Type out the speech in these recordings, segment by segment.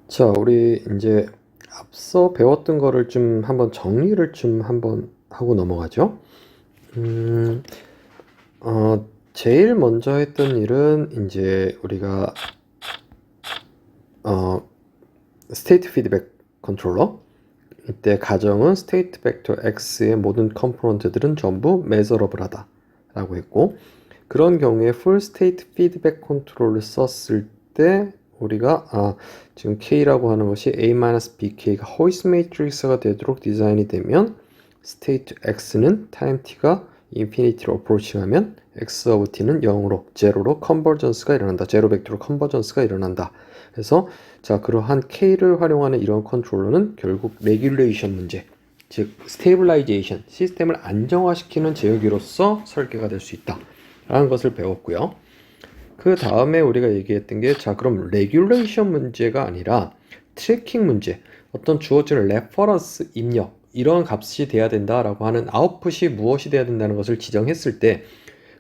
자, 우리 이제 앞서 배웠던 거를 좀 한번 정리를 좀 한번 하고 넘어가죠. 음, 제일 먼저 했던 일은 이제 우리가 스테이트 피드백 컨트롤러, 이때 가정은 스테이트 벡터 x의 모든 컴포넌트들은 전부 measurable하다 라고 했고, 그런 경우에 풀 스테이트 피드백 컨트롤을 썼을 때 우리가 지금 K라고 하는 것이 A-BK가 호이스 매트릭스가 되도록 디자인이 되면 스테이트 X는 타임 T가 인피니티로 어프로칭하면 X of T는 0으로, 제로로 컨버전스가 일어난다. 제로 벡터로 컨버전스가 일어난다. 그래서 자, 그러한 K를 활용하는 이런 컨트롤러는 결국 레귤레이션 문제, 즉 스테이블라이제이션, 시스템을 안정화시키는 제어기로서 설계가 될 수 있다 라는 것을 배웠고요. 그 다음에 우리가 얘기했던 게, 자, 그럼 레귤레이션 문제가 아니라 트래킹 문제, 어떤 주어지는 레퍼런스 입력, 이런 값이 돼야 된다라고 하는 아웃풋이 무엇이 돼야 된다는 것을 지정했을 때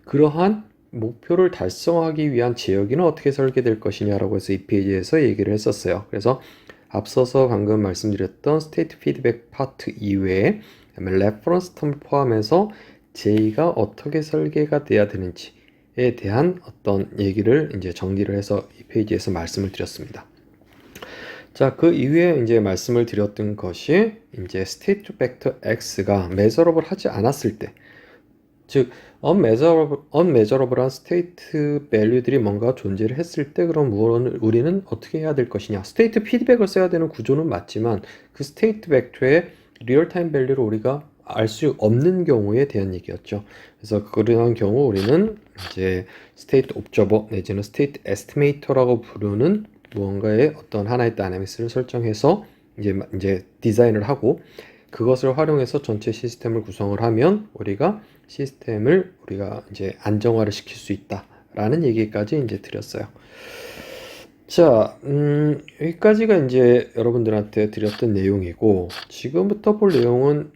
그러한 목표를 달성하기 위한 제어기는 어떻게 설계될 것이냐라고 해서 이 페이지에서 얘기를 했었어요. 그래서 앞서서 방금 말씀드렸던 스테이트 피드백 파트 이외에 레퍼런스 텀을 포함해서 J가 어떻게 설계가 돼야 되는지에 대한 어떤 얘기를 이제 정리를 해서 이 페이지에서 말씀을 드렸습니다. 자, 그 이후에 이제 말씀을 드렸던 것이 이제 스테이트 벡터 X가 measurable 하지 않았을 때, 즉 unmeasurable한 스테이트 밸류들이 뭔가 존재를 했을 때, 그럼 우리는 어떻게 해야 될 것이냐. 스테이트 피드백을 써야 되는 구조는 맞지만 그 스테이트 벡터의 리얼타임 밸류를 우리가 알 수 없는 경우에 대한 얘기였죠. 그래서 그런 경우 우리는 이제 스테이트 옵저버 내지는 스테이트 에스티메이터라고 부르는 무언가의 어떤 하나의 다이내믹스를 설정해서 이제 디자인을 하고, 그것을 활용해서 전체 시스템을 구성을 하면 우리가 시스템을 이제 안정화를 시킬 수 있다라는 얘기까지 이제 드렸어요. 자, 여기까지가 이제 여러분들한테 드렸던 내용이고, 지금부터 볼 내용은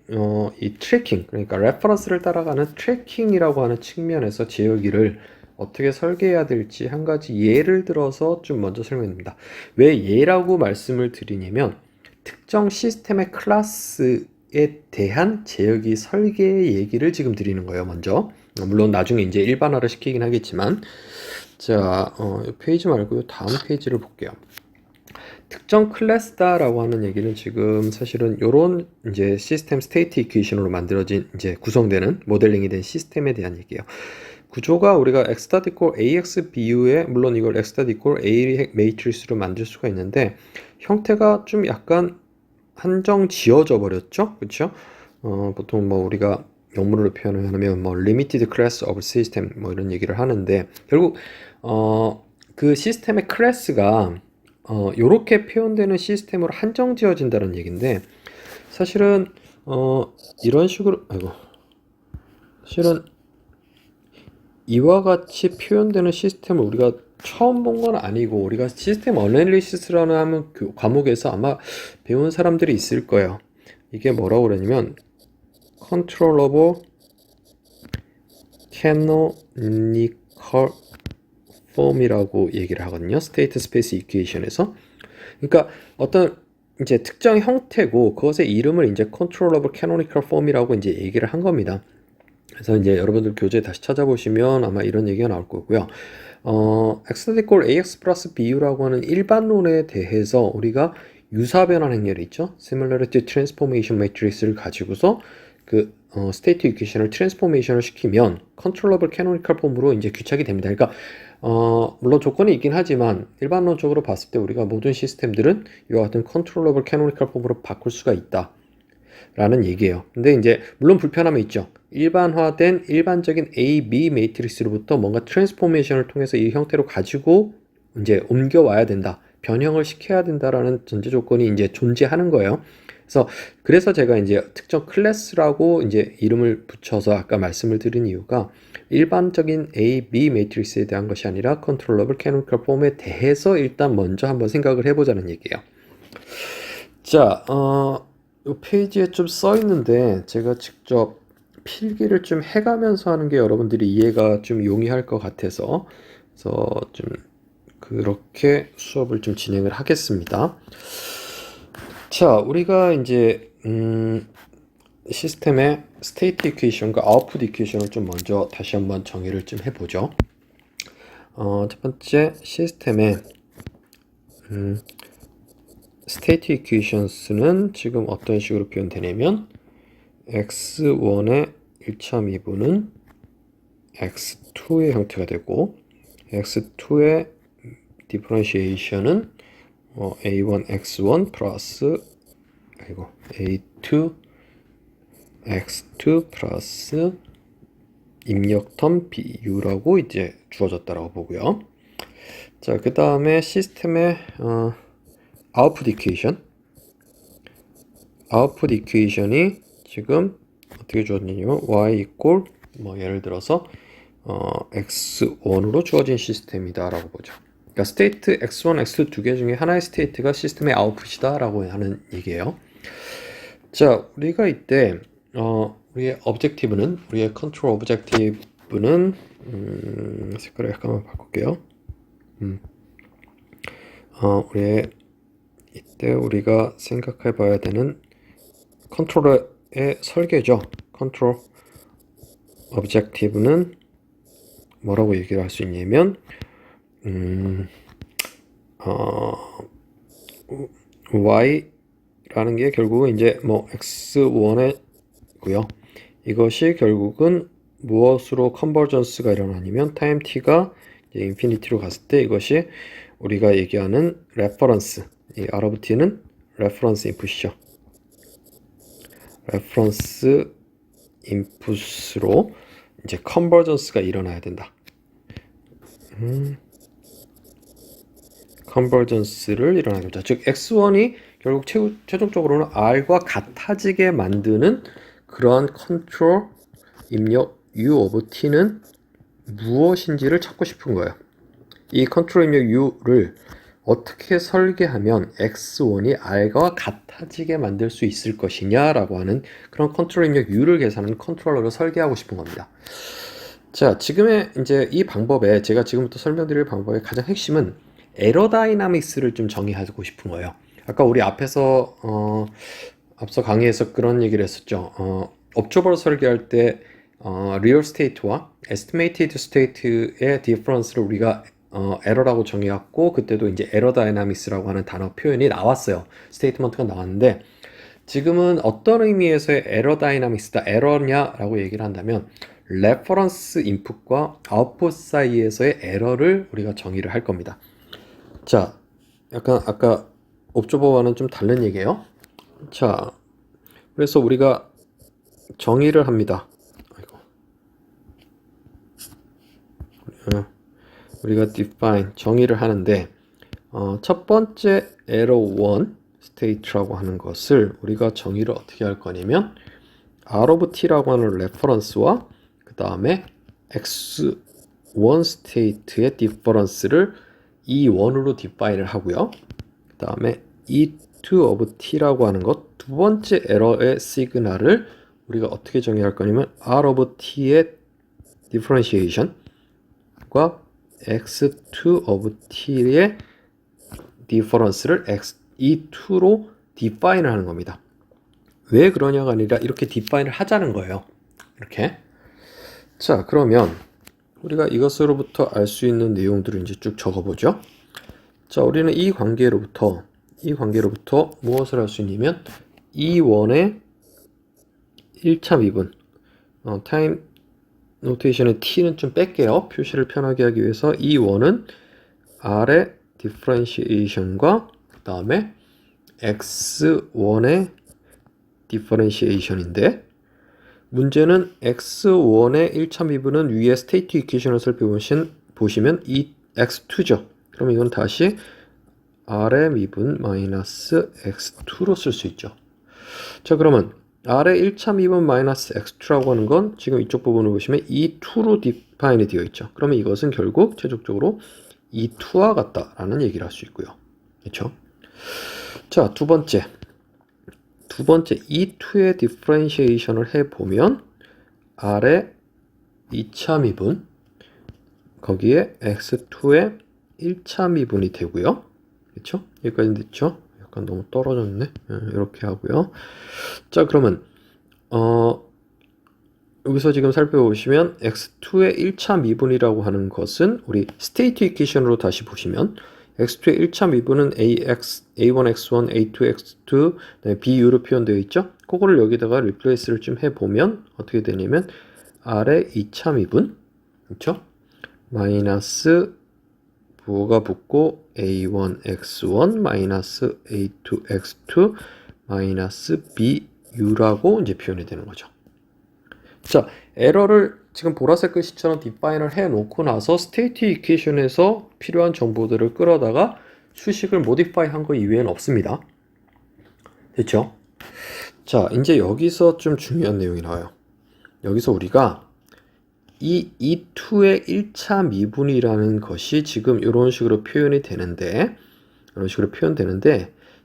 이 트래킹, 그러니까 레퍼런스를 따라가는 트래킹이라고 하는 측면에서 제어기를 어떻게 설계해야 될지 한 가지 예를 들어서 좀 먼저 설명드립니다. 왜 예라고 말씀을 드리냐면, 특정 시스템의 클래스에 대한 제어기 설계 얘기를 지금 드리는 거예요, 먼저. 물론 나중에 이제 일반화를 시키긴 하겠지만, 자, 이 페이지 말고 다음 페이지를 볼게요. 특정 클래스다라고 하는 얘기는 지금 사실은 요런 이제 시스템 스테이트 이퀘이션으로 만들어진 이제 구성되는 모델링이 된 시스템에 대한 얘기예요. 구조가 우리가 x 이퀄 ax bu에, 물론 이걸 x 이퀄 a 매트리스로 만들 수가 있는데 형태가 좀 약간 한정 지어져 버렸죠, 그렇죠? 보통 뭐 우리가 영문으로 표현하면 뭐 limited class of system 뭐 이런 얘기를 하는데, 결국 그 시스템의 클래스가 요렇게 표현되는 시스템으로 한정 지어진다는 얘기인데, 사실은 이런 식으로, 사실은 이와 같이 표현되는 시스템을 우리가 처음 본 건 아니고, 우리가 시스템 어널리시스라는 하면 그 과목에서 아마 배운 사람들이 있을 거예요. 이게 뭐라고 그러냐면 controllable canonical form이라고 얘기를 하거든요. 스테이트 스페이스 이퀘이션에서. 그러니까 어떤 이제 특정 형태고, 그것의 이름을 이제 controllable canonical form이라고 이제 얘기를 한 겁니다. 그래서 이제 여러분들 교재 다시 찾아보시면 아마 이런 얘기가 나올 거고요. x 이퀄 ax 플러스 bu라고 하는 일반론에 대해서 우리가 유사변환 행렬이 있죠. Similarity Transformation Matrix를 가지고서 그 스테이트 이퀘이션을 트랜스포메이션을 시키면 컨트롤러블 캐노니컬 폼으로 이제 귀착이 됩니다. 그러니까 물론 조건이 있긴 하지만 일반론적으로 봤을 때 우리가 모든 시스템들은 이와 같은 컨트롤러블 캐노니컬 폼으로 바꿀 수가 있다 라는 얘기예요. 근데 이제 물론 불편함이 있죠. 일반화된 일반적인 A, B 매트릭스로부터 뭔가 트랜스포메이션을 통해서 이 형태로 가지고 이제 옮겨와야 된다, 변형을 시켜야 된다라는 전제 조건이 이제 존재하는 거예요. 그래서 제가 이제 특정 클래스라고 이제 이름을 붙여서 아까 말씀을 드린 이유가, 일반적인 A, B 매트릭스에 대한 것이 아니라 컨트롤러블 캐노니컬 폼에 대해서 일단 먼저 한번 생각을 해보자는 얘기예요. 자, 이 페이지에 좀 써 있는데 제가 직접 필기를 좀 해가면서 하는 게 여러분들이 이해가 좀 용이할 것 같아서, 그래서 좀 그렇게 수업을 좀 진행을 하겠습니다. 자, 우리가 이제 시스템의 스테이트 이퀘이션과 아웃풋 이퀘이션을 좀 먼저 다시 한번 정의를 좀 해보죠. 첫 번째 시스템의 스테이트 이퀘이션스는 지금 어떤 식으로 표현되냐면 x1의 1.2분은 x2의 형태가 되고 x2의 디퍼런시에이션은 a1 x1 플러스 a2 x2 플러스 입력텀 bu라고 이제 주어졌다라고 보고요. 자, 그 다음에 시스템의 아웃풋 이퀘이션. 아웃풋 이퀘이션이 지금 어떻게 주어졌냐면 y 이꼴 예를 들어서 x1으로 주어진 시스템이다 라고 보죠. 그러니까 스테이트 x1, x2 두 개 중에 하나의 스테이트가 시스템의 아웃풋이다 라고 하는 얘기예요. 자, 우리가 이때 우리의 objective는, 우리의 control objective는 색깔을 약간만 바꿀게요. 우리의 이때 우리가 생각해 봐야 되는 컨트롤러의 설계죠. 컨트롤 objective는 뭐라고 얘기를 할 수 있냐면 y라는 게 결국은 이제 x1이고요. 이것이 결국은 무엇으로 컨버전스가 일어나냐면 타임 t가 이제 인피니티로 갔을 때 이것이 우리가 얘기하는 레퍼런스, 이 R of t는 레퍼런스 인풋이죠. 레퍼런스 인풋으로 이제 컨버전스가 일어나야 된다. 컨버전스를 일어나게 됩니다. 즉 x1이 결국 최종적으로는 r과 같아지게 만드는 그러한 컨트롤 입력 u of t는 무엇인지를 찾고 싶은 거예요. 이 컨트롤 입력 u를 어떻게 설계하면 x1이 r과 같아지게 만들 수 있을 것이냐라고 하는 그런 컨트롤 입력 u를 계산하는 컨트롤러를 설계하고 싶은 겁니다. 자, 지금의 이제 이 방법에 제가 지금부터 설명드릴 방법의 가장 핵심은 에러 다이나믹스를 좀 정의하고 싶은 거예요. 아까 우리 앞에서 앞서 강의에서 그런 얘기를 했었죠. 업저버를 설계할 때 리얼 스테이트와 에스티메이티드 스테이트의 디퍼런스를 우리가 에러라고 정의했고 그때도 이제 에러 다이나믹스라고 하는 단어 표현이 나왔어요. 스테이트먼트가 나왔는데 지금은 어떤 의미에서의 에러 다이나믹스다, 에러냐라고 얘기를 한다면 레퍼런스 인풋과 아웃풋 사이에서의 에러를 우리가 정의를 할 겁니다. 자, 약간 아까 옵저버와는 좀 다른 얘기예요. 자, 그래서 우리가 정의를 합니다. 우리가 define 정의를 하는데 첫 번째 error 1 state라고 하는 것을 우리가 정의를 어떻게 할 거냐면 R of t라고 하는 레퍼런스와 그 다음에 x1 state의 difference를 E1으로 define을 하고요. 그 다음에 E2 of t라고 하는 것 두 번째 에러의 시그널을 우리가 어떻게 정의할 거냐면 R of t의 differentiation과 x2 of t의 difference를 E2로 define을 하는 겁니다. 왜 그러냐가 아니라 이렇게 define을 하자는 거예요. 이렇게. 자, 그러면 우리가 이것으로부터 알 수 있는 내용들을 이제 쭉 적어보죠. 자, 우리는 이 관계로부터 무엇을 할 수 있냐면 E1의 1차 미분 타임 노테이션의 t는 좀 뺄게요. 표시를 편하게 하기 위해서 E1은 r의 differentiation과 그 다음에 x1의 differentiation인데 문제는 x1의 1차 미분은 위에 스테이트 이퀘이션을 살펴보시면 이 x2죠. 그럼 이건 다시 r의 미분 마이너스 x2로 쓸 수 있죠. 자, 그러면 r의 1차 미분 마이너스 x2라고 하는 건 지금 이쪽 부분을 보시면 e2로 디파인이 되어 있죠. 그러면 이것은 결국 최종적으로 e2와 같다라는 얘기를 할 수 있고요. 그렇죠? 자, 두 번째 E2의 디퍼런시에이션을 해보면 R의 2차 미분 거기에 X2의 1차 미분이 되고요. 그렇죠? 여기까지 됐죠? 약간 너무 떨어졌네. 이렇게 하고요. 자, 그러면 여기서 지금 살펴보시면 x2의 1차 미분이라고 하는 것은 우리 스테이트 이퀘이션으로 다시 보시면 x2의 1차 미분은 a1x1, a2x2, bu로 표현되어 있죠? 그거를 여기다가 리플레이스를 좀 해보면 어떻게 되냐면 r의 2차 미분, 그렇죠? 마이너스 부호가 붙고 a1x1 마이너스 a2x2 마이너스 bu라고 이제 표현이 되는 거죠. 자, 에러를 지금 보라색 글씨처럼 디파인을 해놓고 나서 스테이트 이퀘이션에서 필요한 정보들을 끌어다가 수식을 모디파이 한 거 이외에는 없습니다. 됐죠? 자, 이제 여기서 좀 중요한 내용이 나와요. 여기서 우리가 이 E2의 1차 미분이라는 것이 지금 이런 식으로 표현이 되는데,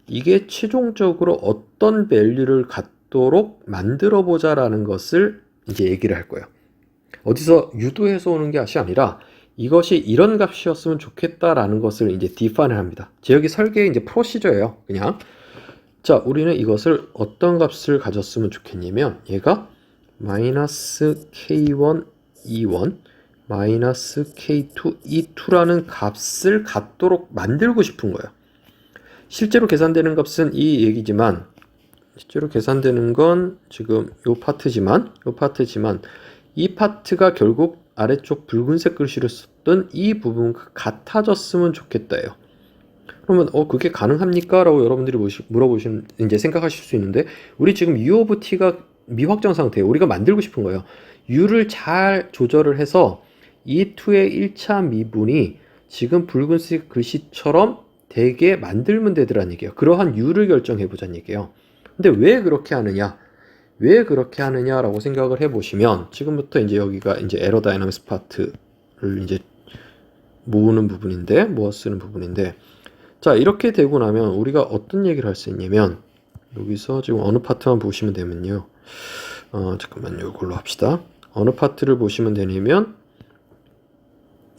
이게 최종적으로 어떤 밸류를 갖도록 만들어 보자라는 것을 이제 얘기를 할 거예요. 어디서 유도해서 오는 것이 아니라 이것이 이런 값이었으면 좋겠다라는 것을 이제 디파인을 합니다. 제 여기 설계의 이제 프로시저예요. 그냥. 자, 우리는 이것을 어떤 값을 가졌으면 좋겠냐면 얘가 마이너스 k1 e1 마이너스 k2 e2라는 값을 갖도록 만들고 싶은 거예요. 실제로 계산되는 값은 이 얘기지만 실제로 계산되는 건 지금 요 파트지만 이 파트가 결국 아래쪽 붉은색 글씨를 썼던 이 부분과 같아졌으면 좋겠다예요. 그러면 그게 가능합니까? 라고 여러분들이 물어보시는 이제 생각하실 수 있는데 우리 지금 u of t가 미확정 상태예요. 우리가 만들고 싶은 거예요. u를 잘 조절을 해서 e2의 1차 미분이 지금 붉은색 글씨처럼 되게 만들면 되더란 얘기예요. 그러한 u를 결정해 보자는 얘기예요. 근데 왜 그렇게 하느냐? 왜 그렇게 하느냐라고 생각을 해보시면 지금부터 이제 여기가 이제 에러 다이나믹스 파트를 이제 모아 쓰는 부분인데 자, 이렇게 되고 나면 우리가 어떤 얘기를 할 수 있냐면 여기서 지금 어느 파트만 보시면 되면요. 잠깐만요. 이걸로 합시다. 어느 파트를 보시면 되냐면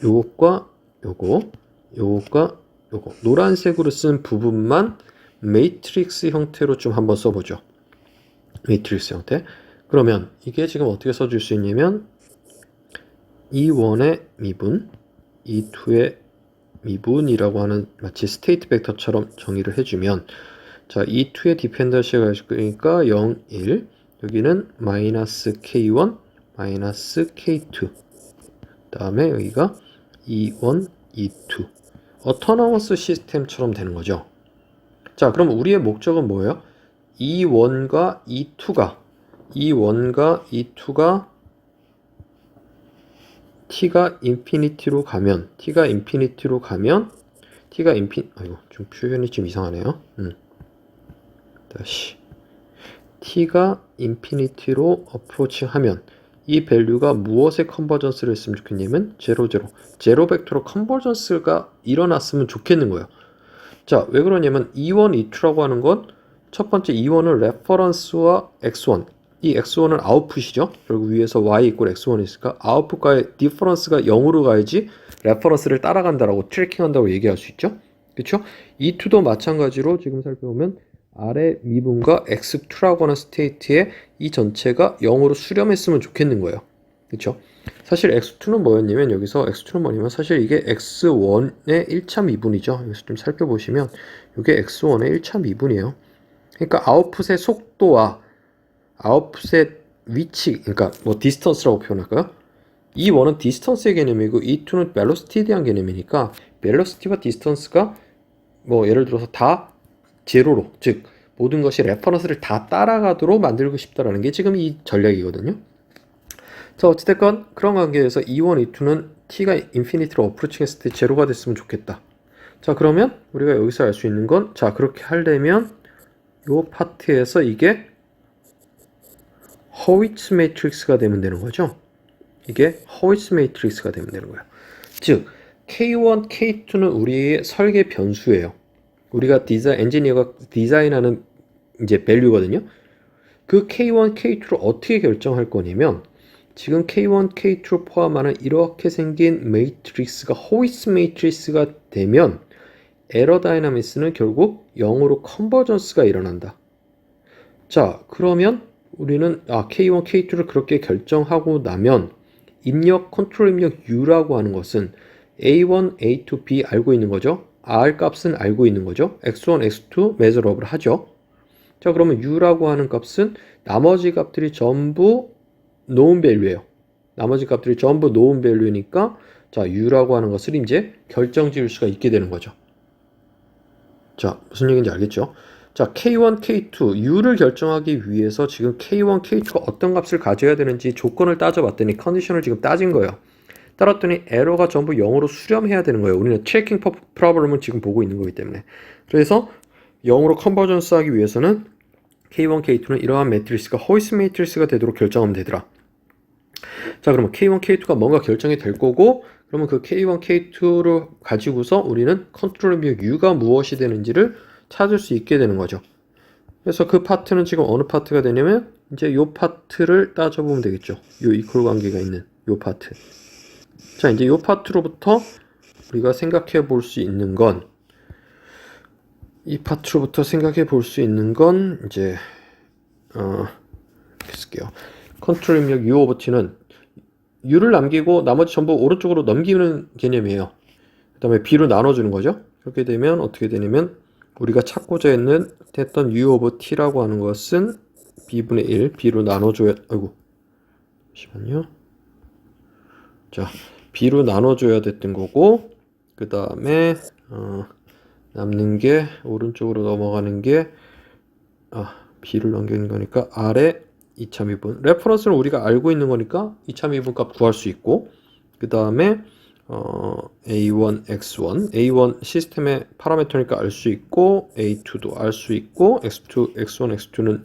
요것과 요것과 요거 노란색으로 쓴 부분만 매트릭스 형태로 좀 한번 써보죠. 매트릭스 형태. 그러면 이게 지금 어떻게 써줄 수 있냐면 E1의 미분, E2의 미분이라고 하는 마치 스테이트 벡터처럼 정의를 해주면 자, E2의 디펜던시가 있으니까 0, 1 여기는 마이너스 K1, 마이너스 K2 그 다음에 여기가 E1, E2 어토노머스 시스템처럼 되는 거죠. 자, 그럼 우리의 목적은 뭐예요? E1과 E2가 t가 인피니티로 가면 아이고 좀 표현이 좀 이상하네요. 다시 t가 인피니티로 어프로칭 하면 이 밸류가 무엇에 컨버전스를 했으면 좋겠냐면 제로 벡터로 컨버전스가 일어났으면 좋겠는 거예요. 자, 왜 그러냐면 E1, E2라고 하는 건 첫 번째 E1은 레퍼런스와 X1 이 X1은 아웃풋이죠. 결국 위에서 Y 이퀄 X1이 있으니까 아웃풋과의 디퍼런스가 0으로 가야지 레퍼런스를 따라간다라고 트래킹한다고 얘기할 수 있죠. 그렇죠? E2도 마찬가지로 지금 살펴보면 아래 미분과 X2라고 하는 스테이트에 이 전체가 0으로 수렴했으면 좋겠는 거예요. 그렇죠? 사실 X2는 뭐였냐면 X2는 뭐냐면 사실 이게 X1의 1차 미분이죠. 여기서 좀 살펴보시면 이게 X1의 1차 미분이에요. 그러니까 아웃풋의 속도와 아웃풋의 위치, 그러니까 뭐 디스턴스라고 표현할까요? E1은 디스턴스의 개념이고 E2는 벨로시티에 대한 개념이니까 벨로시티와 디스턴스가 뭐 예를 들어서 다 제로로, 즉 모든 것이 레퍼런스를 다 따라가도록 만들고 싶다라는 게 지금 이 전략이거든요. 자, 어찌됐건 그런 관계에서 E1, E2는 t가 인피니티로 어프로칭했을 때 제로가 됐으면 좋겠다. 자, 그러면 우리가 여기서 알 수 있는 건 자, 그렇게 하려면 요 파트에서 이게 허위츠 매트릭스가 되면 되는 거죠. 이게 허위츠 매트릭스가 되면 되는 거예요. 즉 K1, K2는 우리의 설계 변수예요. 우리가 엔지니어가 디자인하는 이제 밸류거든요. 그 K1, K2를 어떻게 결정할 거냐면 지금 K1, K2를 포함하는 이렇게 생긴 매트릭스가 호이스 매트릭스가 되면 에러 다이나믹스는 결국 0으로 컨버전스가 일어난다. 자, 그러면 우리는 K1, K2를 그렇게 결정하고 나면 컨트롤 입력 U라고 하는 것은 A1, A2, B 알고 있는 거죠. R 값은 알고 있는 거죠. X1, X2 measure업을 하죠. 자, 그러면 U라고 하는 값은 나머지 값들이 전부 known value예요. 나머지 값들이 전부 known value니까 자, U라고 하는 것을 이제 결정 지을 수가 있게 되는 거죠. 자, 무슨 얘기인지 알겠죠? 자, K1, K2, U를 결정하기 위해서 지금 K1, K2가 어떤 값을 가져야 되는지 조건을 따져봤더니 컨디션을 지금 따진 거예요. 따랐더니 에러가 전부 0으로 수렴해야 되는 거예요. 우리는 체킹 프로블럼을 지금 보고 있는 거기 때문에. 그래서 0으로 컨버전스 하기 위해서는 K1, K2는 이러한 매트리스가 호이스 매트리스가 되도록 결정하면 되더라. 자, 그러면 K1, K2가 뭔가 결정이 될 거고, 그러면 그 K1, K2를 가지고서 우리는 컨트롤 입력 U가 무엇이 되는지를 찾을 수 있게 되는 거죠. 그래서 그 파트는 지금 어느 파트가 되냐면 이제 요 파트를 따져보면 되겠죠. 요 이퀄 관계가 있는 요 파트. 자, 이제 요 파트로부터 우리가 생각해 볼 수 있는 건 이 파트로부터 생각해 볼 수 있는 건 이제 이렇게 쓸게요. 컨트롤 입력 U 오버 T는 U를 남기고 나머지 전부 오른쪽으로 넘기는 개념이에요. 그 다음에 B로 나눠주는 거죠. 그렇게 되면 어떻게 되냐면 우리가 찾고자 했던 U 오버 T라고 하는 것은 B분의 1, B로 나눠줘야, 잠시만요. 자, B로 나눠줘야 됐던 거고, 그 다음에, 남는 게, 오른쪽으로 넘어가는 게, B를 넘기는 거니까, 아래 2차 미분. 레퍼런스는 우리가 알고 있는 거니까 2차 미분 값 구할 수 있고, 그 다음에, A1, X1, A1 시스템의 파라미터니까 알 수 있고, A2도 알 수 있고, X2, X1, X2는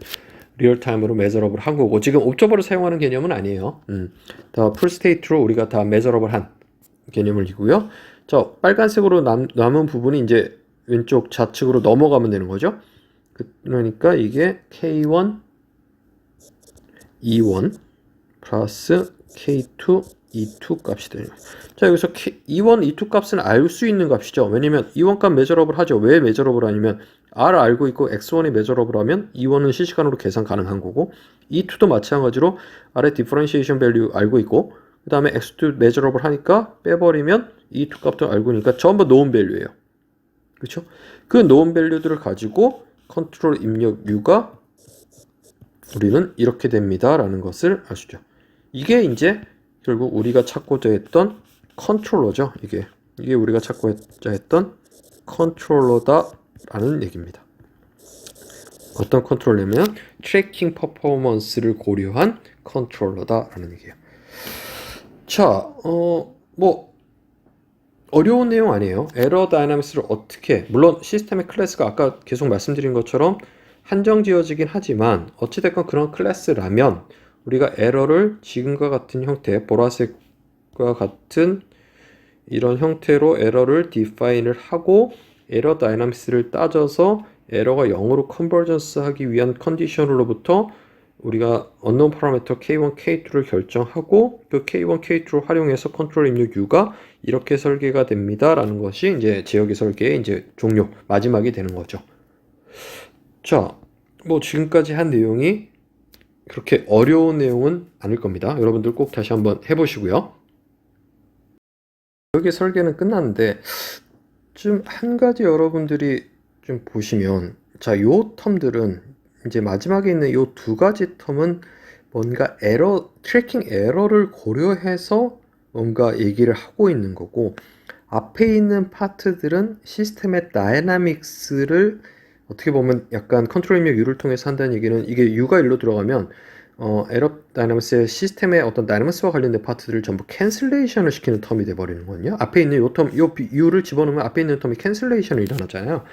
리얼타임으로 메저업을 한 거고, 지금 옵저버를 사용하는 개념은 아니에요. 다 풀스테이트로 우리가 다 메저업을 한 개념을 이고요. 저 빨간색으로 남은 부분이 이제 왼쪽 좌측으로 넘어가면 되는 거죠. 그러니까 이게 K1, E1 플러스 K2, E2 값이 되는 거예요. 자, 여기서 E1, E2 값은 알 수 있는 값이죠. 왜냐면 E1 값 메저업을 하죠. 왜 메저업을 하냐면 R 알고 있고 X1이 메저업을 하면 E1은 실시간으로 계산 가능한 거고, E2도 마찬가지로 R의 디퍼런시에이션 밸류 알고 있고, 그 다음에 X2 메저업을 하니까 빼버리면 E2 값도 알고 있으니까 전부 known 밸류예요. 그렇죠? 그 known 밸류들을 가지고 컨트롤 입력 U가 우리는 이렇게 됩니다 라는 것을 알 수 있죠. 이게 이제 결국 우리가 찾고자 했던 컨트롤러죠. 이게 우리가 찾고자 했던 컨트롤러다 라는 얘기입니다. 어떤 컨트롤러냐면 트래킹 퍼포먼스를 고려한 컨트롤러다 라는 얘기예요. 자, 뭐 어려운 내용 아니에요. 에러 다이나믹스를 어떻게, 물론 시스템의 클래스가 아까 계속 말씀드린 것처럼 한정 지어지긴 하지만 어찌됐건 그런 클래스라면 우리가 에러를 지금과 같은 형태, 보라색과 같은 이런 형태로 에러를 디파인을 하고 에러 다이나믹스를 따져서 에러가 0으로 컨버전스 하기 위한 컨디션으로부터 우리가 unknown 파라미터 K1, K2를 결정하고 그 K1, K2를 활용해서 컨트롤 입력 U가 이렇게 설계가 됩니다 라는 것이 이제 제어기 설계의 이제 종료, 마지막이 되는 거죠. 자, 뭐 지금까지 한 내용이 그렇게 어려운 내용은 아닐 겁니다. 여러분들 꼭 다시 한번 해보시고요. 여기 설계는 끝났는데 좀 한 가지 여러분들이 좀 보시면, 자, 요 텀들은 이제 마지막에 있는 요 두 가지 텀은 뭔가 트래킹 에러를 고려해서 뭔가 얘기를 하고 있는 거고, 앞에 있는 파트들은 시스템의 다이나믹스를 어떻게 보면 약간 컨트롤 입력 U를 통해서 한다는 얘기는, 이게 U가 일로 들어가면 에러 다이나믹스의 시스템의 어떤 다이나믹스와 관련된 파트들을 전부 캔슬레이션을 시키는 텀이 돼버리는 거거든요. 앞에 있는 요 텀, 요 U를 집어넣으면 앞에 있는 텀이 캔슬레이션을 일어나잖아요.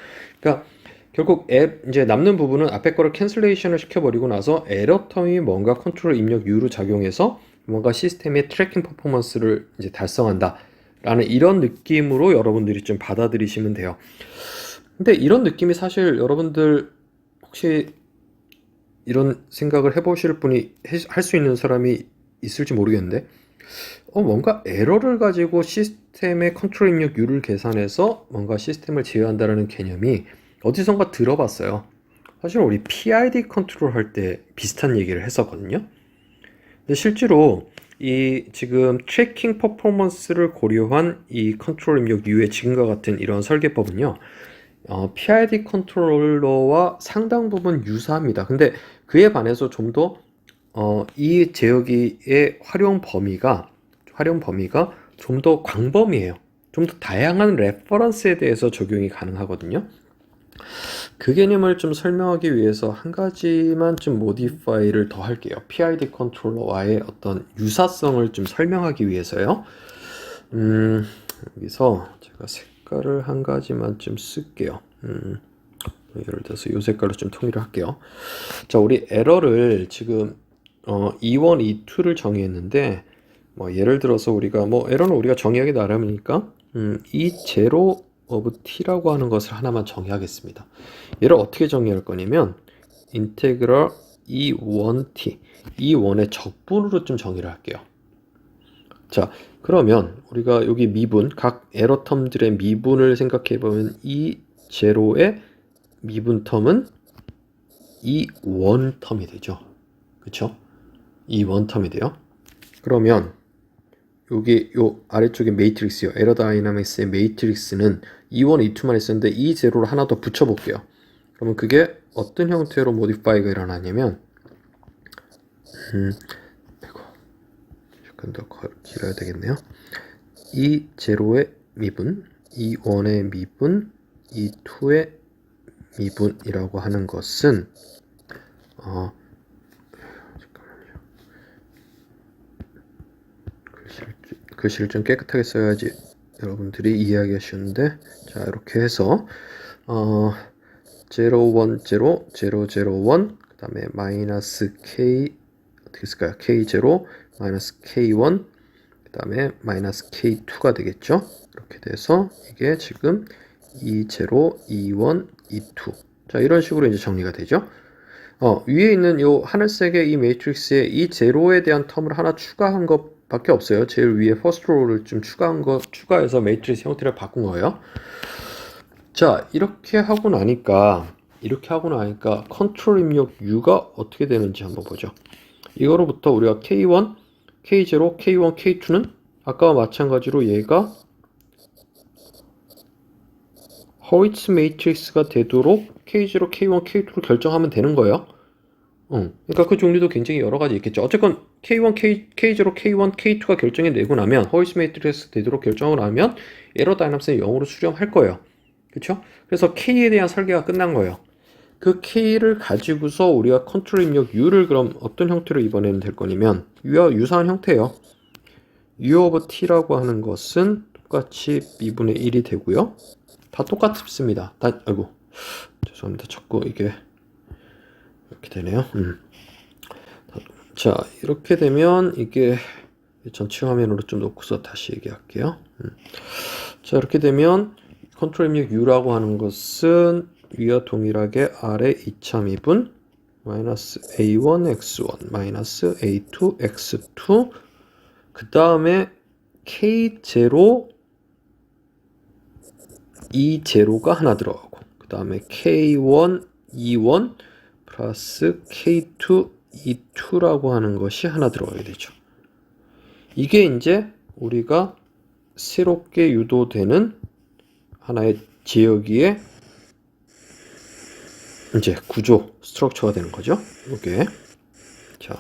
그러니까 결국 이제 남는 부분은 앞에 거를 캔슬레이션을 시켜버리고 나서 에러 텀이 뭔가 컨트롤 입력 U로 작용해서 뭔가 시스템의 트래킹 퍼포먼스를 이제 달성한다 라는 이런 느낌으로 여러분들이 좀 받아들이시면 돼요. 근데 이런 느낌이 사실 여러분들 혹시 이런 생각을 해보실 분이 할 수 있는 사람이 있을지 모르겠는데 뭔가 에러를 가지고 시스템의 컨트롤 입력 U를 계산해서 뭔가 시스템을 제어한다는 개념이 어디선가 들어봤어요. 사실 우리 PID 컨트롤 할 때 비슷한 얘기를 했었거든요. 근데 실제로 이 지금 트래킹 퍼포먼스를 고려한 이 컨트롤 입력 U의 지금과 같은 이런 설계법은요. PID 컨트롤러와 상당 부분 유사합니다. 근데 그에 반해서 좀 더 이 제어기의 활용 범위가 좀 더 광범위해요. 좀 더 다양한 레퍼런스에 대해서 적용이 가능하거든요. 그 개념을 좀 설명하기 위해서 한 가지만 좀 모디파이를 더 할게요. PID 컨트롤러와의 어떤 유사성을 좀 설명하기 위해서요. 여기서 제가 색깔을 한 가지만 좀 쓸게요. 예를 들어서 이 색깔로 좀 통일을 할게요. 자, 우리 에러를 지금 E1, E2를 정의했는데 예를 들어서 우리가 에러는 우리가 정의하기 나름이니까 E0 of t라고 하는 것을 하나만 정의하겠습니다. 얘를 어떻게 정의할 거냐면 인테그럴 E1t, E1의 적분으로 좀 정의를 할게요. 자, 그러면 우리가 여기 미분, 각 에러 텀들의 미분을 생각해 보면 E0의 미분 텀은 E1 텀이 되죠. 그쵸? E1 텀이 돼요. 그러면 여기 요 아래쪽에 매트릭스요. 에러 다이나믹스의 매트릭스는 E1, E2만 있었는데 E0를 하나 더 붙여볼게요. 그러면 그게 어떤 형태로 모디파이가 일어나냐면 이거 조금 더 길어야 되겠네요. E0의 미분, E1의 미분, E2의 미분이라고 하는 것은 글씨를 좀 깨끗하게 써야지 여러분들이 이해하기가 쉬운데, 자, 이렇게 해서 0, 1, 0, 0, 0, 1, 그 다음에 마이너스 K 어떻게 쓸까요? K0, 마이너스 K1, 그 다음에 마이너스 K2가 되겠죠? 이렇게 돼서 이게 지금 E0, E1, E2. 자, 이런 식으로 이제 정리가 되죠? 위에 있는 요 하늘색의 이 매트릭스에 이 제로에 대한 텀을 하나 추가한 것밖에 없어요. 제일 위에 퍼스트 로우를 좀 추가해서 매트릭스 형태를 바꾼 거예요. 자, 이렇게 하고 나니까 컨트롤 입력 U가 어떻게 되는지 한번 보죠. 이거로부터 우리가 K1, K0, K1, K2는 아까와 마찬가지로 얘가 허위츠 매트릭스가 되도록 K0, K1, K2를 결정하면 되는 거예요. 그러니까 그 종류도 굉장히 여러 가지 있겠죠. 어쨌건 K1, K0, K1, K2가 결정이 되고 나면 허위츠 매트릭스 되도록 결정을 하면 에러 다이나믹스는 0으로 수렴할 거예요. 그렇죠? 그래서 K에 대한 설계가 끝난 거예요. 그 K를 가지고서 우리가 컨트롤 입력 U를 그럼 어떤 형태로 이번에는 될 거냐면 U와 유사한 형태예요. U of T라고 하는 것은 똑같이 미분의 1이 되고요. 다 똑같습니다. 아이고 죄송합니다. 자꾸 이게 이렇게 되네요. 자, 이렇게 되면 이게 전체 화면으로 좀 놓고서 다시 얘기할게요. 자, 이렇게 되면 컨트롤 입력 U라고 하는 것은 위와 동일하게 아래 2.2분 마이너스 A1 X1 마이너스 A2 X2 그 다음에 K0 E0가 하나 들어가고 그 다음에 K1 E1 플러스 K2 E2라고 하는 것이 하나 들어가게 되죠. 이게 이제 우리가 새롭게 유도되는 하나의 제어기의 이제 구조, 스트럭처가 되는 거죠. 이게 자,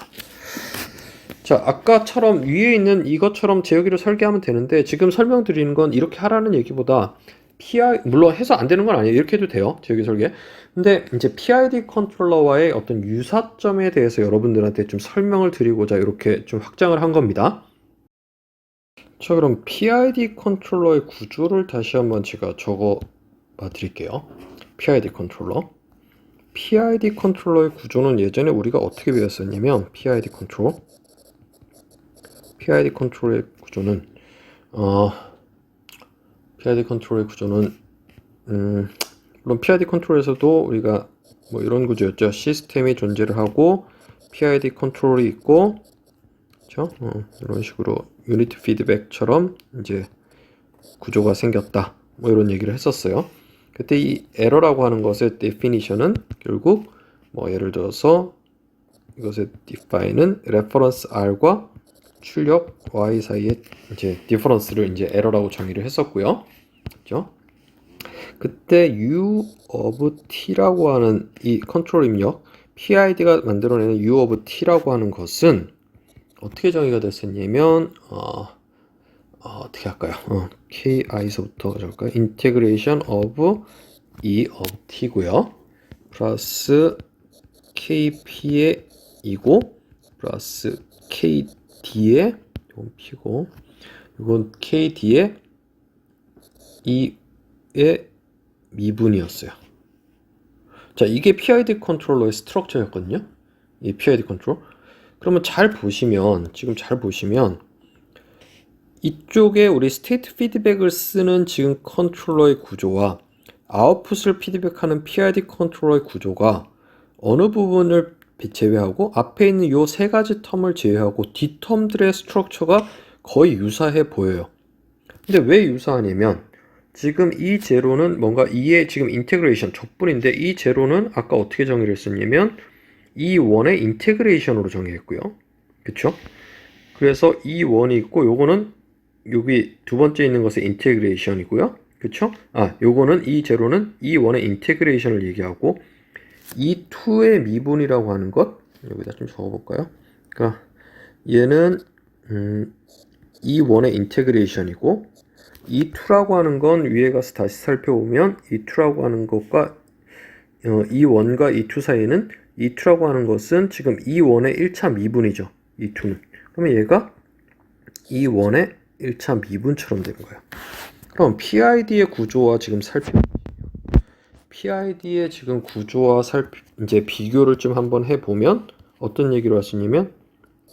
아까처럼 위에 있는 이것처럼 제어기를 설계하면 되는데 지금 설명드리는 건 이렇게 하라는 얘기보다 물론 해서 안 되는 건 아니에요. 이렇게 해도 돼요. 제어기 설계. 근데 이제 PID 컨트롤러와의 어떤 유사점에 대해서 여러분들한테 좀 설명을 드리고자 이렇게 좀 확장을 한 겁니다. 자, 그럼 PID 컨트롤러의 구조를 다시 한번 제가 적어 봐 드릴게요. PID 컨트롤러의 구조는 예전에 우리가 어떻게 배웠었냐면 PID 컨트롤의 구조는 물론 PID 컨트롤에서도 우리가 이런 구조였죠. 시스템이 존재를 하고 PID 컨트롤이 있고, 자, 그렇죠? 이런 식으로 유니티 피드백처럼 이제 구조가 생겼다. 뭐 이런 얘기를 했었어요. 그때 이 에러라고 하는 것의 definition은 결국 뭐 예를 들어서 이것의 define은 reference r과 출력 y 사이의 이제 difference를 이제 에러라고 정의를 했었고요. 그렇죠? 그때 u of t라고 하는 이 컨트롤 입력 PID가 만들어내는 u of t라고 하는 것은 어떻게 정의가 됐었냐면 어떻게 할까요? KI서부터 가져올까요? integration of E of T고요. 플러스 KP의 E고 플러스 KD의 이건 P고 이건 KD의 E의 미분이었어요. 자, 이게 PID 컨트롤러의 스트럭처였거든요. 이 PID 컨트롤. 그러면 지금 잘 보시면 이쪽에 우리 스테이트 피드백을 쓰는 지금 컨트롤러의 구조와 아웃풋을 피드백하는 PID 컨트롤러의 구조가 어느 부분을 제외하고 앞에 있는 이 세 가지 텀을 제외하고 뒷텀들의 스트럭처가 거의 유사해 보여요. 근데 왜 유사하냐면 지금 이 제로는 뭔가 이의 지금 인테그레이션 적분인데 이 제로는 아까 어떻게 정의를 했었냐면 이 원의 인테그레이션으로 정의했고요. 그쵸? 그래서 이 원이 있고 요거는 여기 두 번째 있는 것의 인테그레이션이고요. 그쵸? 요거는 이 제로는 이 원의 인테그레이션을 얘기하고 이 2의 미분이라고 하는 것 여기다 좀 적어볼까요? 그러니까 얘는 이 원의 인테그레이션이고 이 2라고 하는 건 위에 가서 다시 살펴보면 이 2라고 하는 것과 이 원과 이 2 사이에는 이 2라고 하는 것은 지금 이 원의 1차 미분이죠. 이 2는. 그러면 얘가 이 원의 1차 미분처럼 되는 거예요. 그럼 PID의 구조와 지금 PID의 지금 구조와 이제 비교를 좀 한번 해보면 어떤 얘기를 할 수 있냐면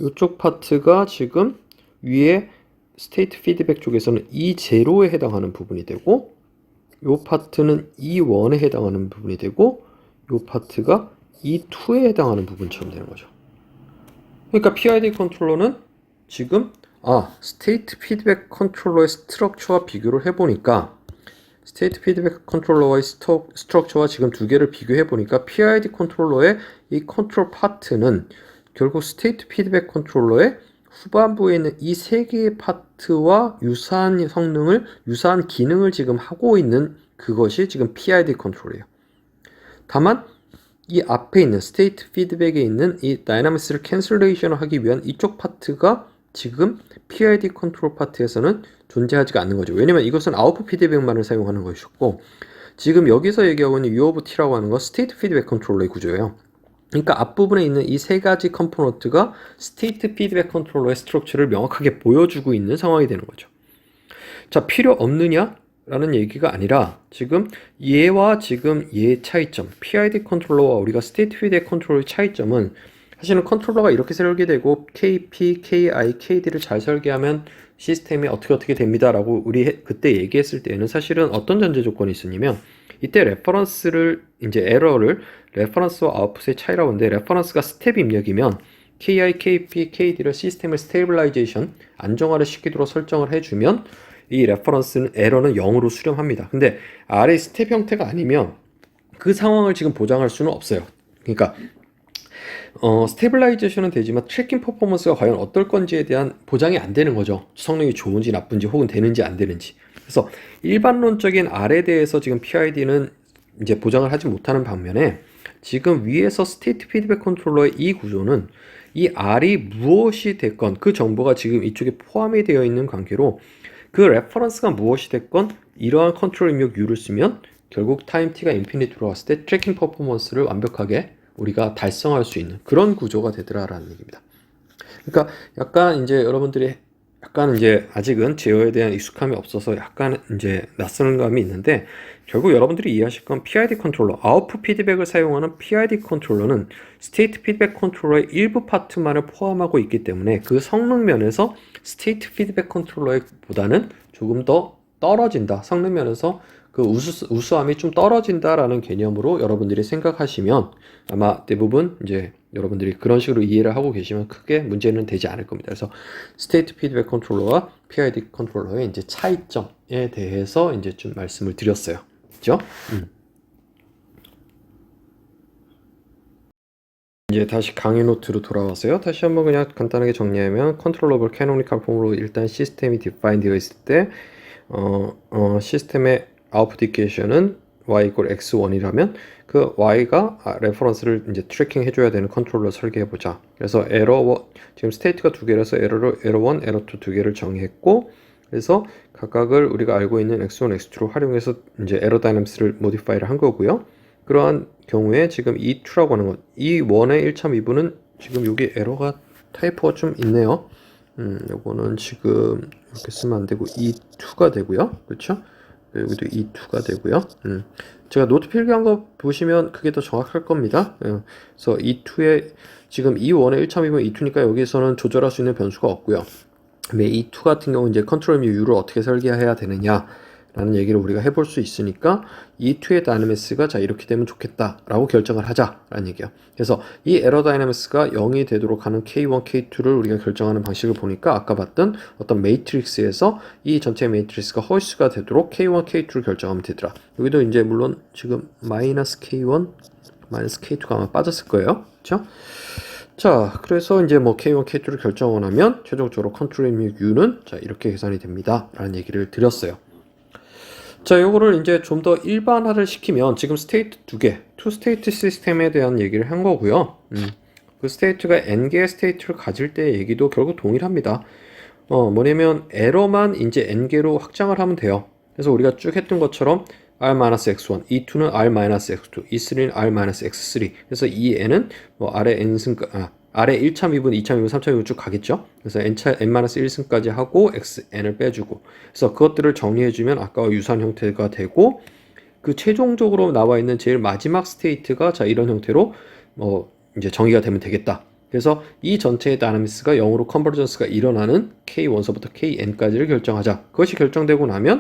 이쪽 파트가 지금 위에 스테이트 피드백 쪽에서는 E0에 해당하는 부분이 되고 이 파트는 E1에 해당하는 부분이 되고 이 파트가 E2에 해당하는 부분처럼 되는 거죠. 그러니까 PID 컨트롤러는 지금 스테이트 피드백 컨트롤러의 스트럭처와 비교를 해보니까 스테이트 피드백 컨트롤러와의 스트럭처와 지금 두 개를 비교해 보니까 PID 컨트롤러의 이 컨트롤 파트는 결국 스테이트 피드백 컨트롤러의 후반부에 있는 이 세 개의 파트와 유사한 기능을 지금 하고 있는 그것이 지금 PID 컨트롤이에요. 다만 이 앞에 있는 스테이트 피드백에 있는 이 다이나믹스를 캔슬레이션을 하기 위한 이쪽 파트가 지금 PID 컨트롤 파트에서는 존재하지가 않는 거죠. 왜냐면 이것은 아웃풋 피드백만을 사용하는 것이었고 지금 여기서 얘기하고 있는 U of T라고 하는 건 스테이트 피드백 컨트롤러의 구조예요. 그러니까 앞부분에 있는 이 세 가지 컴포넌트가 스테이트 피드백 컨트롤러의 스트럭처를 명확하게 보여주고 있는 상황이 되는 거죠. 자, 필요 없느냐? 라는 얘기가 아니라 지금 얘와 지금 얘의 차이점, PID 컨트롤러와 우리가 스테이트 피드백 컨트롤러의 차이점은 사실은 컨트롤러가 이렇게 설계되고 KP, KI, KD를 잘 설계하면 시스템이 어떻게 됩니다 라고 우리 그때 얘기했을 때는 사실은 어떤 전제 조건이 있었냐면 이때 에러를 레퍼런스와 아웃풋의 차이라고 하는데 레퍼런스가 스텝 입력이면 KI, KP, KD를 시스템을 스테이블라이제이션, 안정화를 시키도록 설정을 해주면 이 레퍼런스는 에러는 0으로 수렴합니다. 근데 아래 스텝 형태가 아니면 그 상황을 지금 보장할 수는 없어요. 그러니까 스테이블라이제이션은 되지만 트래킹 퍼포먼스가 과연 어떨 건지에 대한 보장이 안 되는 거죠. 성능이 좋은지 나쁜지 혹은 되는지 안 되는지. 그래서 일반론적인 R에 대해서 지금 PID는 이제 보장을 하지 못하는 반면에 지금 위에서 스테이트 피드백 컨트롤러의 이 구조는 이 R이 무엇이 됐건 그 정보가 지금 이쪽에 포함이 되어 있는 관계로 그 레퍼런스가 무엇이 됐건 이러한 컨트롤 입력 U를 쓰면 결국 타임 T가 인피니트로 왔을 때 트래킹 퍼포먼스를 완벽하게 우리가 달성할 수 있는 그런 구조가 되더라라는 얘기입니다. 그러니까 약간 이제 여러분들이 약간 이제 아직은 제어에 대한 익숙함이 없어서 약간 이제 낯선 감이 있는데 결국 여러분들이 이해하실 건 PID 컨트롤러, 아웃풋 피드백을 사용하는 PID 컨트롤러는 스테이트 피드백 컨트롤러의 일부 파트만을 포함하고 있기 때문에 그 성능 면에서 스테이트 피드백 컨트롤러보다는 조금 더 떨어진다. 성능 면에서 그 우수함이 좀 떨어진다라는 개념으로 여러분들이 생각하시면 아마 대부분 이제 여러분들이 그런 식으로 이해를 하고 계시면 크게 문제는 되지 않을 겁니다. 그래서 스테이트 피드백 컨트롤러와 PID 컨트롤러의 이제 차이점에 대해서 이제 좀 말씀을 드렸어요. 그죠? 이제 다시 강의 노트로 돌아왔어요. 다시 한번 그냥 간단하게 정리하면 컨트롤러블 캐노니컬 폼으로 일단 시스템이 디파인 되어 있을 때 시스템의 아웃풋 이퀘이션은 y 이퀄 x1이라면 그 y가 레퍼런스를 이제 트래킹 해줘야 되는 컨트롤러 설계해 보자. 그래서 지금 스테이트가 두 개라서 에러 1, 에러 2 두 개를 정의했고, 그래서 각각을 우리가 알고 있는 x1, x2로 활용해서 이제 에러 다이내믹스를 모디파이를 한 거고요. 그러한 경우에 지금 E2라고 하는 것, E1의 1.2부는 지금 여기 에러가 타이포가 좀 있네요. 요거는 지금 이렇게 쓰면 안 되고 E2가 되고요. 그렇죠? 여기도 E2가 되고요. 제가 노트 필기한 거 보시면 그게 더 정확할 겁니다. 그래서 E2에 지금 E1의 1.2분 E2니까 여기서는 조절할 수 있는 변수가 없고요. E2 같은 경우 이제 컨트롤 U를 어떻게 설계해야 되느냐 라는 얘기를 우리가 해볼 수 있으니까 E2의 다이내믹스가 자 이렇게 되면 좋겠다 라고 결정을 하자 라는 얘기예요. 그래서 이 에러 다이내믹스가 0이 되도록 하는 K1, K2를 우리가 결정하는 방식을 보니까 아까 봤던 어떤 매트릭스에서 이 전체 매트릭스가 홀수가 되도록 K1, K2를 결정하면 되더라. 여기도 이제 물론 지금 마이너스 K1, 마이너스 K2가 아마 빠졌을 거예요. 그렇죠? 자, 그래서 이제 뭐 K1, K2를 결정을 하면 최종적으로 컨트롤 U는 자 이렇게 계산이 됩니다 라는 얘기를 드렸어요. 자, 요거를 이제 좀 더 일반화를 시키면 지금 스테이트 두 개, 투 스테이트 시스템에 대한 얘기를 한 거고요. 그 스테이트가 n개의 스테이트를 가질 때의 얘기도 결국 동일합니다. 뭐냐면 에러만 이제 n개로 확장을 하면 돼요. 그래서 우리가 쭉 했던 것처럼 r-x1, e2는 r-x2, e3는 r-x3. 그래서 이 n은 뭐 아래 n승 아래 1.2분, 2.2분, 3.2분 쭉 가겠죠. 그래서 n-1승까지 하고 xn을 빼주고, 그래서 그것들을 정리해주면 아까와 유사한 형태가 되고, 그 최종적으로 나와 있는 제일 마지막 스테이트가 자 이런 형태로 이제 정의가 되면 되겠다. 그래서 이 전체의 다이내믹스가 0으로 컨버전스가 일어나는 K1서부터 KN까지를 결정하자. 그것이 결정되고 나면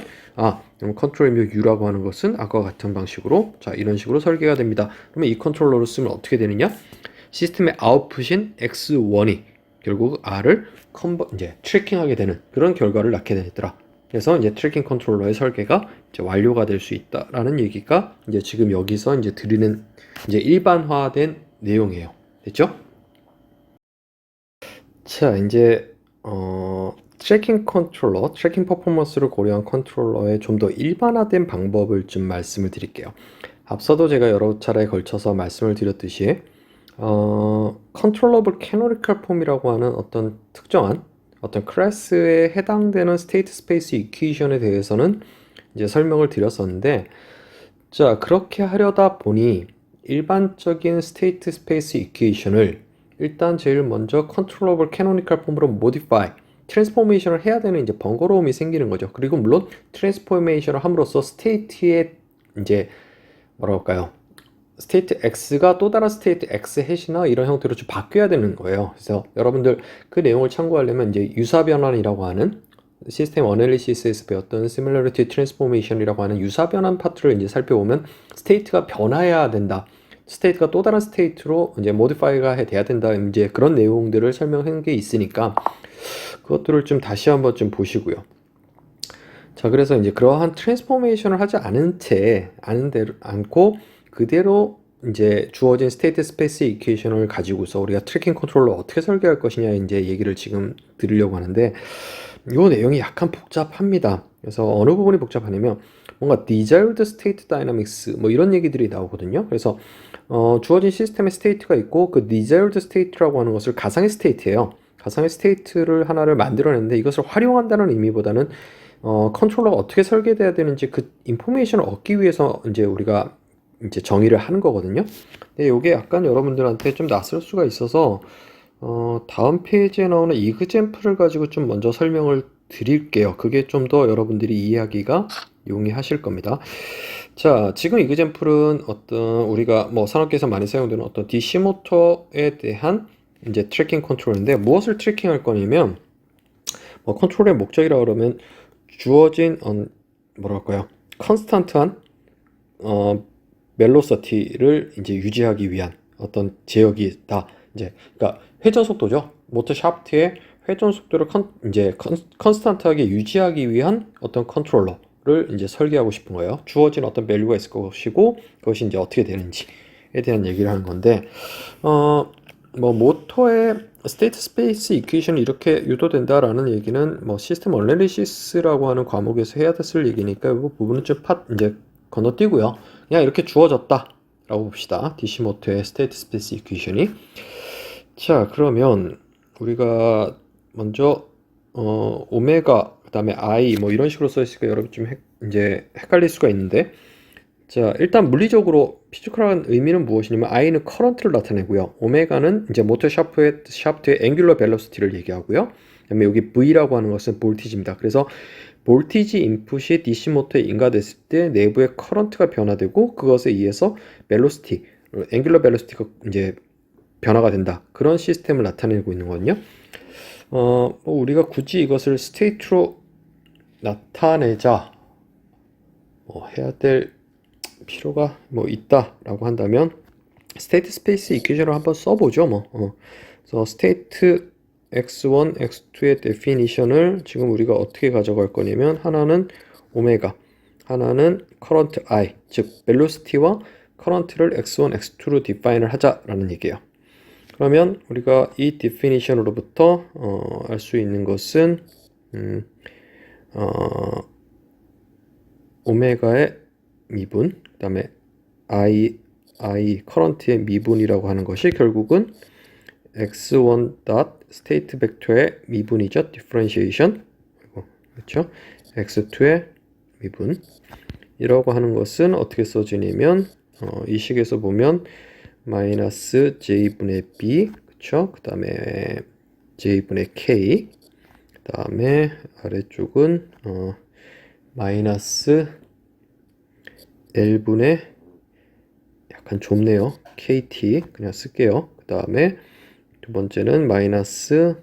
컨트롤 뮤 U라고 하는 것은 아까와 같은 방식으로 자 이런 식으로 설계가 됩니다. 그러면 이 컨트롤러를 쓰면 어떻게 되느냐? 시스템의 아웃풋인 X1이 결국 R을 이제 트래킹하게 되는 그런 결과를 낳게 되더라. 그래서 이제 트래킹 컨트롤러의 설계가 이제 완료가 될 수 있다라는 얘기가 이제 지금 여기서 이제 드리는 이제 일반화된 내용이에요. 됐죠? 자, 이제 트래킹 컨트롤러, 트래킹 퍼포먼스를 고려한 컨트롤러의 좀 더 일반화된 방법을 좀 말씀을 드릴게요. 앞서도 제가 여러 차례에 걸쳐서 말씀을 드렸듯이 컨트롤러블 캐노니컬 폼이라고 하는 어떤 특정한 어떤 클래스에 해당되는 스테이트 스페이스 이퀘이션에 대해서는 이제 설명을 드렸었는데, 자 그렇게 하려다 보니 일반적인 스테이트 스페이스 이퀘이션을 일단 제일 먼저 컨트롤러블 캐노니컬 폼으로 모디파이 트랜스포메이션을 해야 되는 이제 번거로움이 생기는 거죠. 그리고 물론 트랜스포메이션을 함으로써 스테이트의 이제 뭐라고 할까요? 스테이트 X가 또 다른 스테이트 X 해시나 이런 형태로 좀 바뀌어야 되는 거예요. 그래서 여러분들 그 내용을 참고하려면 이제 유사 변환이라고 하는 시스템 어널리시스에서 배웠던 시뮬러리티 트랜스포메이션이라고 하는 유사 변환 파트를 이제 살펴보면 스테이트가 변화해야 된다. 스테이트가 또 다른 스테이트로 이제 모디파이가 돼야 된다. 이제 그런 내용들을 설명한 게 있으니까 그것들을 좀 다시 한번 좀 보시고요. 자, 그래서 이제 그러한 트랜스포메이션을 하지 않고 그대로 이제 주어진 스테이트 스페이스 이퀘이션을 가지고서 우리가 트래킹 컨트롤러 어떻게 설계할 것이냐 이제 얘기를 지금 드리려고 하는데, 이 내용이 약간 복잡합니다. 그래서 어느 부분이 복잡하냐면 뭔가 desired state dynamics 뭐 이런 얘기들이 나오거든요. 그래서 주어진 시스템의 스테이트가 있고 그 desired state라고 하는 것을 가상의 스테이트예요. 가상의 스테이트를 하나를 만들어냈는데 이것을 활용한다는 의미보다는 컨트롤러가 어떻게 설계돼야 되는지 그 인포메이션을 얻기 위해서 이제 우리가 이제 정의를 하는 거거든요. 근데 이게 약간 여러분들한테 좀 낯설 수가 있어서 다음 페이지에 나오는 이그젬플을 가지고 좀 먼저 설명을 드릴게요. 그게 좀 더 여러분들이 이해하기가 용이하실 겁니다. 자, 지금 이그젬플은 어떤 우리가 뭐 산업계에서 많이 사용되는 어떤 DC 모터에 대한 이제 트래킹 컨트롤인데, 무엇을 트래킹할 거냐면 뭐 컨트롤의 목적이라 그러면 주어진 뭐랄까요, 컨스탄트한 멜로서티를 이제 유지하기 위한 어떤 제어기다. 이제 그러니까 회전 속도죠. 모터 샤프트의 회전 속도를 컨스탄트하게 유지하기 위한 어떤 컨트롤러를 이제 설계하고 싶은 거예요. 주어진 어떤 밸류가 있을 것이고 그것이 이제 어떻게 되는지에 대한 얘기를 하는 건데 뭐 모터의 스테이트 스페이스 이퀘이션이 이렇게 유도된다라는 얘기는 뭐 시스템 어널리시스라고 하는 과목에서 해야 됐을 얘기니까 이 부분은 좀 이제 건너뛰고요. 그냥 이렇게 주어졌다라고 봅시다. DC 모터의 스테이트 스페이스 이퀘이션이. 자, 그러면 우리가 먼저 오메가 그다음에 I 뭐 이런 식으로 써 있으니까 여러분 좀 이제 헷갈릴 수가 있는데, 자, 일단 물리적으로 피지컬한 의미는 무엇이냐면 I는 커런트를 나타내고요. 오메가는 이제 모터 샤프트의 앵귤러 벨로시티를 얘기하고요. 그다음에 여기 V라고 하는 것은 볼티지입니다. 그래서 볼티지 인풋이 DC 모터에 인가됐을 때 내부의 커런트가 변화되고 그것에 의해서 벨로시티, 앵귤러 벨로시티가 이제 변화가 된다. 그런 시스템을 나타내고 있는 거거든요. 뭐 우리가 굳이 이것을 스테이트로 나타내자 뭐 해야 될 필요가 뭐 있다라고 한다면 스테이트 스페이스 이퀘이션을 한번 써보죠. 그래서 스테이트 x1, x2의 데피니션을 지금 우리가 어떻게 가져갈 거냐면 하나는 오메가, 하나는 커런트 I, 즉 벨로시티와 커런트를 x1, x2로 디파인을 하자라는 얘기예요. 그러면 우리가 이 definition으로부터 알 수 있는 것은 오메가의 미분, 그 다음에 I 커런트의 미분이라고 하는 것이 결국은 x1 state 벡터의 미분이죠. differentiation. 그렇죠? x2의 미분. 이라고 하는 것은 어떻게 써지냐면 이 식에서 보면 마이너스 j분의 b, 그쵸? 그 다음에 j분의 k, 그 다음에 아래쪽은 마이너스 l분의 약간 좁네요. kt 그냥 쓸게요. 그 다음에 두 번째는 마이너스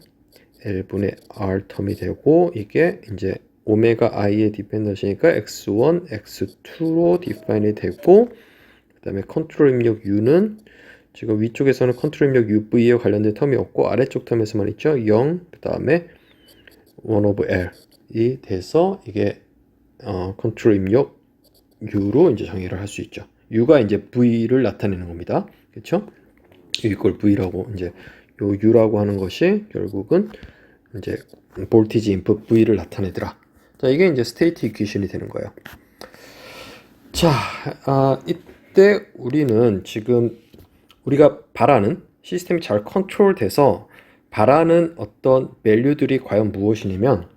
l분의 r 텀이 되고 이게 이제 오메가 i의 디펜던시니까 x1, x2로 디파인이 되고 그 다음에 컨트롤 입력 u는 지금 위쪽에서는 컨트롤 입력 UV에 관련된 텀이 없고 아래쪽 텀에서만 있죠. 0, 그 다음에 1 over L이 돼서 이게 컨트롤 입력 U로 이제 정의를 할 수 있죠. U가 이제 V를 나타내는 겁니다. 그렇죠? U 이퀄 V라고 이제 요 U라고 하는 것이 결국은 이제 볼티지 인풋 V를 나타내더라. 자, 이게 이제 스테이트 이퀘이션이 되는 거예요. 자, 이때 우리는 지금 우리가 바라는 시스템이 잘 컨트롤돼서 바라는 어떤 밸류들이 과연 무엇이냐면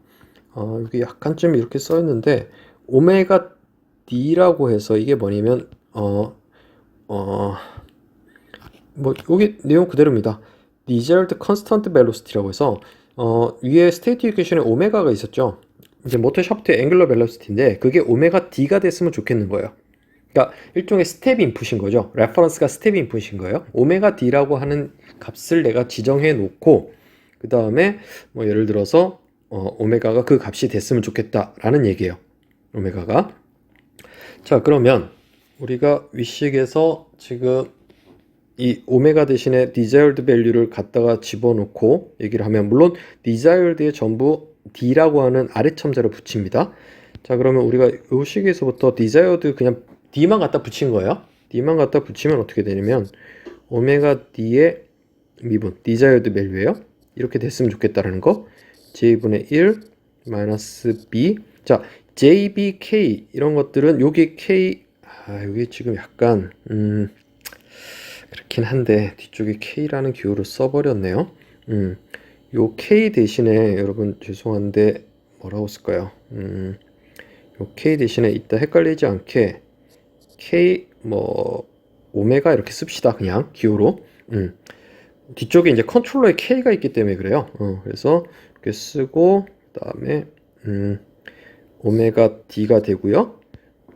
여기 약간 좀 이렇게 써 있는데 오메가 D라고 해서 이게 뭐냐면 뭐 여기 내용 그대로입니다. Desired Constant Velocity라고 해서 위에 스테이트 이퀘이션에 오메가가 있었죠. 이제 모터 샤프트의 앵글러 벨로시티인데 그게 오메가 D가 됐으면 좋겠는 거예요. 그러니까 일종의 스텝 인풋인 거죠. 레퍼런스가 스텝 인풋인 거예요. 오메가 D라고 하는 값을 내가 지정해 놓고 그 다음에 뭐 예를 들어서 오메가가 그 값이 됐으면 좋겠다라는 얘기예요. 오메가가. 자, 그러면 우리가 윗식에서 지금 이 오메가 대신에 desired value를 갖다가 집어넣고 얘기를 하면 물론 desired에 전부 D라고 하는 아래 첨자를 붙입니다. 자, 그러면 우리가 이 식에서부터 desired 그냥 D만 갖다 붙인 거예요. D만 갖다 붙이면 어떻게 되냐면 오메가 D의 미분 desired value에요. 이렇게 됐으면 좋겠다라는 거. J분의 1 마이너스 B. 자, J, B, K 이런 것들은 여기 K 여기 지금 약간 그렇긴 한데 뒤쪽에 K라는 기호를 써버렸네요. 요 K 대신에 여러분 죄송한데 뭐라고 쓸까요? 요 K 대신에 이따 헷갈리지 않게 K 뭐 오메가 이렇게 씁시다. 그냥 기호로. 뒤쪽에 이제 컨트롤러에 K가 있기 때문에 그래요. 그래서 이렇게 쓰고 그다음에 오메가 D가 되고요.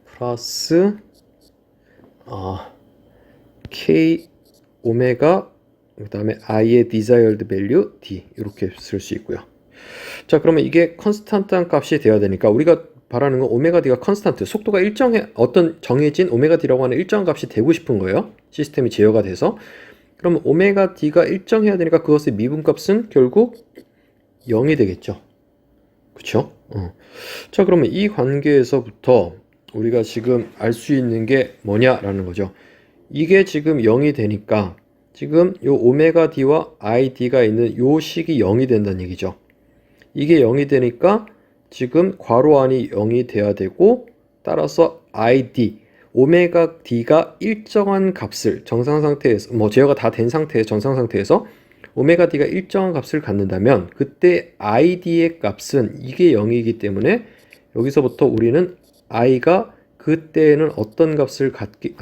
플러스 K 오메가 그다음에 I의 desired value D 이렇게 쓸 수 있고요. 자, 그러면 이게 컨스탄트한 값이 되어야 되니까 우리가 바라는 건 오메가 D가 컨스탄트, 속도가 일정해 어떤 정해진 오메가 D라고 하는 일정한 값이 되고 싶은 거예요. 시스템이 제어가 돼서. 그러면 오메가 d가 일정해야 되니까 그것의 미분값은 결국 0이 되겠죠. 그쵸? 자, 그러면 이 관계에서부터 우리가 지금 알 수 있는 게 뭐냐라는 거죠. 이게 지금 0이 되니까 지금 요 오메가 d와 id가 있는 요 식이 0이 된다는 얘기죠. 이게 0이 되니까 지금 괄호 안이 0이 돼야 되고, 따라서 id, 오메가 d가 일정한 값을 정상 상태에서, 뭐 제어가 다 된 상태의 정상 상태에서 오메가 d가 일정한 값을 갖는다면 그때 id의 값은 이게 0이기 때문에 여기서부터 우리는 i가 그때는 어떤 값을 갖기,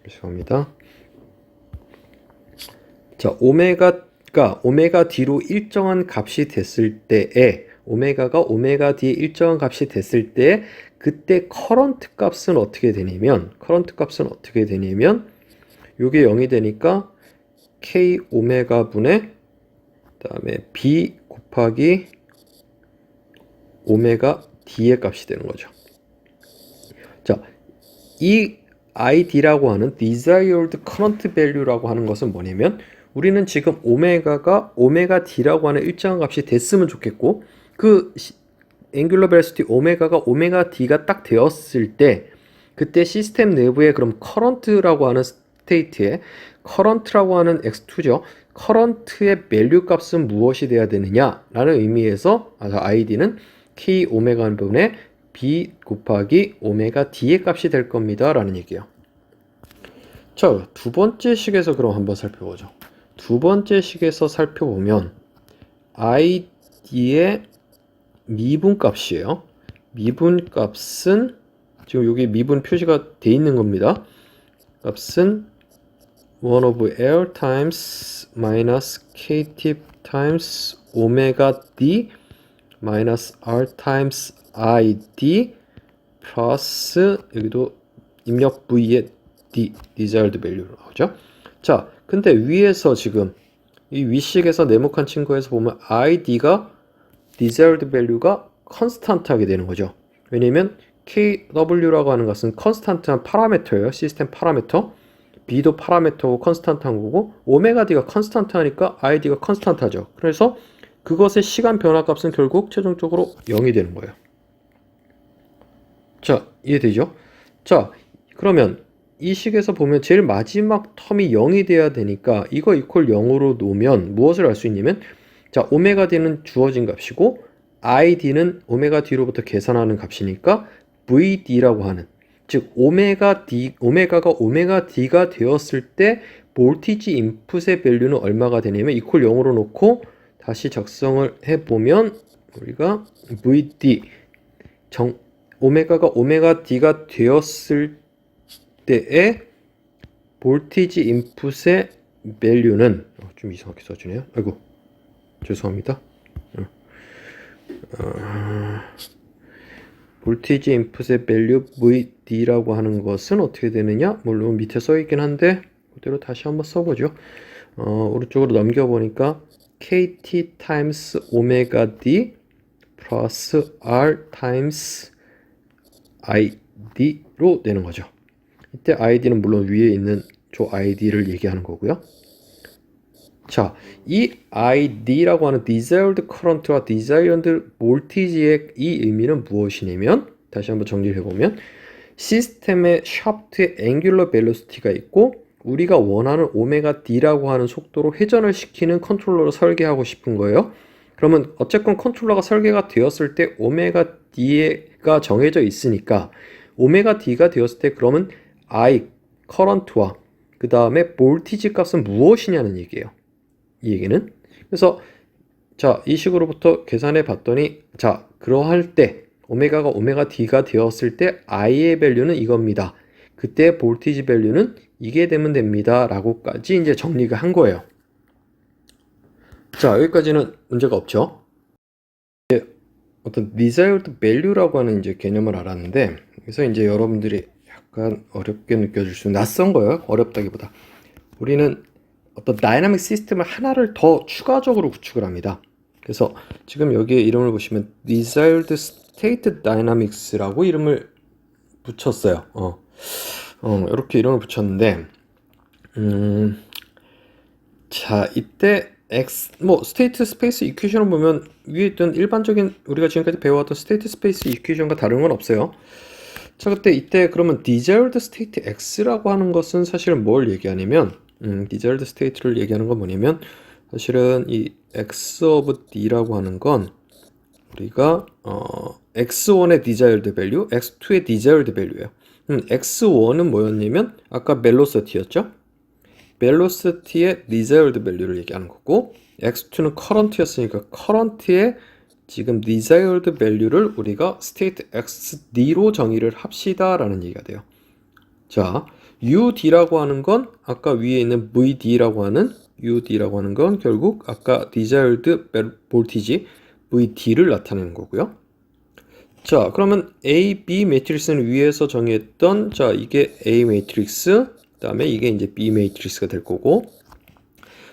죄송합니다. 자, 오메가 d로 일정한 값이 됐을 때에, 오메가가 오메가 d의 일정한 값이 됐을 때 그때 커런트 값은 어떻게 되냐면 요게 0이 되니까 k 오메가 분의 그다음에 b 곱하기 오메가 d의 값이 되는 거죠. 자, 이 id라고 하는 desired current value라고 하는 것은 뭐냐면, 우리는 지금 오메가가 오메가 d라고 하는 일정한 값이 됐으면 좋겠고, 그 angular velocity 오메가가 오메가 d가 딱 되었을 때 그때 시스템 내부에 그럼 current라고 하는 스테이트에 current라고 하는 x2죠. current의 value 값은 무엇이 돼야 되느냐라는 의미에서 id는 k 오메가 분의 b 곱하기 오메가 d의 값이 될 겁니다 라는 얘기예요. 자, 두 번째 식에서 그럼 한번 살펴보죠. 두 번째 식에서 살펴보면 id의 미분값이에요. 미분값은 지금 여기 미분 표시가 돼 있는 겁니다. 값은 1 over L times minus kt times 오메가 d minus r times id 플러스 여기도 입력 v의 d desired value로 나오죠. 자, 근데 위에서 지금 이 위식에서 네모칸 친구에서 보면 id가 desired value가 constant하게 되는 거죠. 왜냐면 kw라고 하는 것은 constant한 파라미터예요. 시스템 파라미터. b도 파라미터고 constant한 거고, 오메가 d가 constant 하니까 id가 constant하죠. 그래서 그것의 시간 변화 값은 결국 최종적으로 0이 되는 거예요. 자, 이해되죠? 자, 그러면 이 식에서 보면 제일 마지막 텀이 0이 돼야 되니까 이거 이퀄 0으로 놓으면 무엇을 알 수 있냐면, 자, 오메가 d는 주어진 값이고 id는 오메가 d로부터 계산하는 값이니까 vd라고 하는, 즉 오메가가 오메가 d가 되었을 때 볼티지 인풋의 밸류는 얼마가 되냐면 이퀄 0으로 놓고 다시 작성을 해보면 우리가 vd 오메가가 오메가 d가 되었을 때의 볼티지 인풋의 밸류는 좀 이상하게 써주네요. 아이고, 죄송합니다. 볼티지 인풋의 밸류 VD라고 하는 것은 어떻게 되느냐? 물론 밑에 써 있긴 한데 그대로 다시 한번 써보죠. 오른쪽으로 넘겨보니까 KT 타임스 오메가 D 플러스 R 타임스 ID로 되는 거죠. 이때 ID는 물론 위에 있는 저 ID를 얘기하는 거고요. 자, 이 ID라고 하는 desired current와 desired voltage의 이 의미는 무엇이냐면, 다시 한번 정리를 해보면 시스템의 샤프트의 angular velocity가 있고 우리가 원하는 오메가 d라고 하는 속도로 회전을 시키는 컨트롤러를 설계하고 싶은 거예요. 그러면 어쨌건 컨트롤러가 설계가 되었을 때 오메가 d가 정해져 있으니까 오메가 d가 되었을 때 그러면 I, current와 그 다음에 볼티지 값은 무엇이냐는 얘기예요. 이 얘기는. 그래서 자, 이 식으로부터 계산해 봤더니, 자, 그러할 때 오메가가 오메가 d가 되었을 때 i의 밸류는 이겁니다. 그때 볼티지 밸류는 이게 되면 됩니다 라고까지 이제 정리가 한 거예요. 자, 여기까지는 문제가 없죠. 이제 어떤 desired value라고 하는 이제 개념을 알았는데, 그래서 이제 여러분들이 약간 어렵게 느껴질 수, 낯선 거예요. 어렵다기보다 우리는 어떤 다이나믹 시스템을 하나를 더 추가적으로 구축을 합니다. 그래서 지금 여기에 이름을 보시면 desired state dynamics라고 이름을 붙였어요. 이렇게 이름을 붙였는데, 자, 이때 뭐 스테이트 스페이스 이퀘이션을 보면 위에 있던 일반적인 우리가 지금까지 배워왔던 스테이트 스페이스 이퀘이션과 다른 건 없어요. 자, 이때 그러면 desired state x라고 하는 것은 사실은 뭘 얘기하냐면 desired state를 얘기하는 건 뭐냐면 사실은 이 x of d라고 하는 건 우리가 x1의 desired value, x2의 desired value예요. x1은 뭐였냐면 아까 velocity였죠? velocity의 desired value를 얘기하는 거고 x2는 current였으니까 current의 지금 desired value를 우리가 state xd로 정의를 합시다 라는 얘기가 돼요. 자, ud라고 하는 건 아까 위에 있는 vd라고 하는 ud라고 하는 건 결국 아까 desired voltage vd를 나타내는 거고요. 자, 그러면 A, B 매트릭스는 위에서 정의했던 자, 이게 A 매트릭스, 그 다음에 이게 이제 B 매트릭스가 될 거고,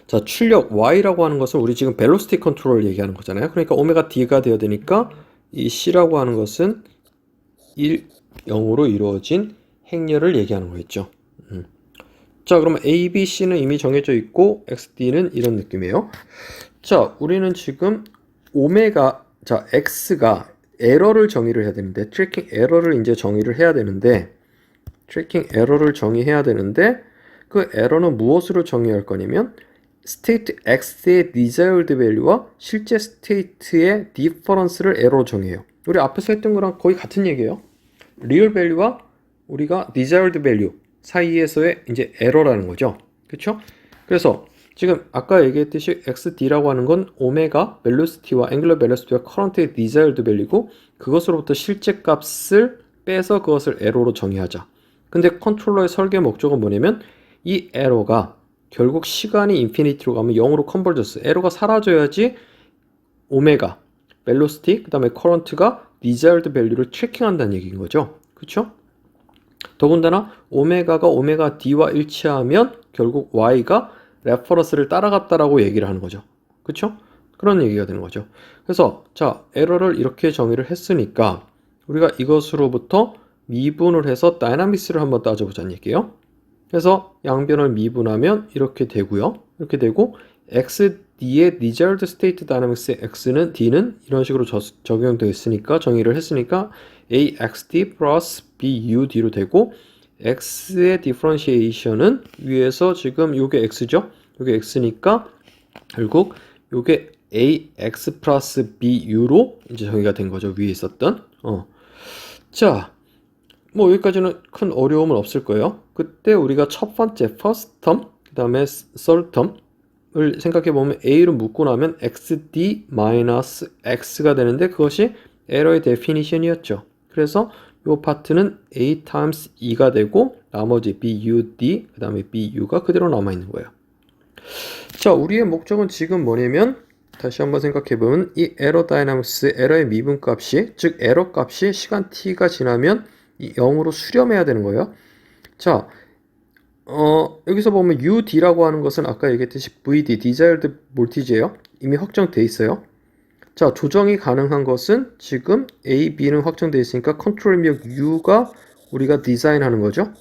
자, 출력 Y라고 하는 것은 우리 지금 벨로시티 컨트롤을 얘기하는 거잖아요. 그러니까 오메가 D가 되어야 되니까 이 C라고 하는 것은 1, 0으로 이루어진 행렬을 얘기하는 거겠죠. 자, 그러면 A, B, C는 이미 정해져 있고 XD는 이런 느낌이에요. 자, 우리는 지금 오메가, 자, X가 에러를 정의를 해야 되는데 트래킹 에러를 이제 정의를 해야 되는데 트래킹 에러를 정의해야 되는데 그 에러는 무엇으로 정의할 거냐면 스테이트 X의 desired value와 실제 스테이트의 difference를 에러로 정의해요. 우리 앞에서 했던 거랑 거의 같은 얘기예요. real value와 우리가 desired value 사이에서의 이제 에러라는 거죠. 그렇죠? 그래서 지금 아까 얘기했듯이 XD라고 하는 건 오메가 velocity와 angular velocity와 current의 desired value고 그것으로부터 실제 값을 빼서 그것을 에러로 정의하자. 근데 컨트롤러의 설계 목적은 뭐냐면 이 에러가 결국 시간이 인피니티로 가면 0으로 컨버졌어. 에러가 사라져야지 오메가 velocity 그 다음에 current가 desired value를 트래킹한다는 얘기인 거죠. 그렇죠? 더군다나 오메가가 오메가 D와 일치하면 결국 Y가 레퍼런스를 따라갔다라고 얘기를 하는 거죠. 그쵸? 그런 얘기가 되는 거죠. 그래서 자, 에러를 이렇게 정의를 했으니까 우리가 이것으로부터 미분을 해서 다이나믹스를 한번 따져보자는 얘기예요. 그래서 양변을 미분하면 이렇게 되고요. 이렇게 되고 XD의 desired state dynamics의 X는 D는 이런 식으로 적용되어 있으니까 정의를 했으니까 AXD 플러스 BUD로 되고 X의 differentiation은 위에서 지금 요게 X죠? 요게 X니까 결국 요게 AX 플러스 BU로 이제 정의가 된 거죠. 위에 있었던. 자, 뭐 여기까지는 큰 어려움은 없을 거예요. 그때 우리가 첫 번째 first term, 그 다음에 third term을 생각해 보면 A로 묶고 나면 XD-X가 되는데 그것이 에러의 definition이었죠. 그래서 이 파트는 A times E가 되고 나머지 BUD 그 다음에 BU가 그대로 남아있는 거예요. 자, 우리의 목적은 지금 뭐냐면 다시 한번 생각해보면 이 에러 다이나믹스 에러의 미분값이 즉 에러 값이 시간 t가 지나면 이 0으로 수렴해야 되는 거예요. 자, 여기서 보면 UD라고 하는 것은 아까 얘기했듯이 VD, desired voltage예요. 이미 확정돼 있어요. 자, 조정이 가능한 것은 지금 A, B는 확정되어 있으니까 컨트롤 입력 U가 우리가 디자인하는 거죠.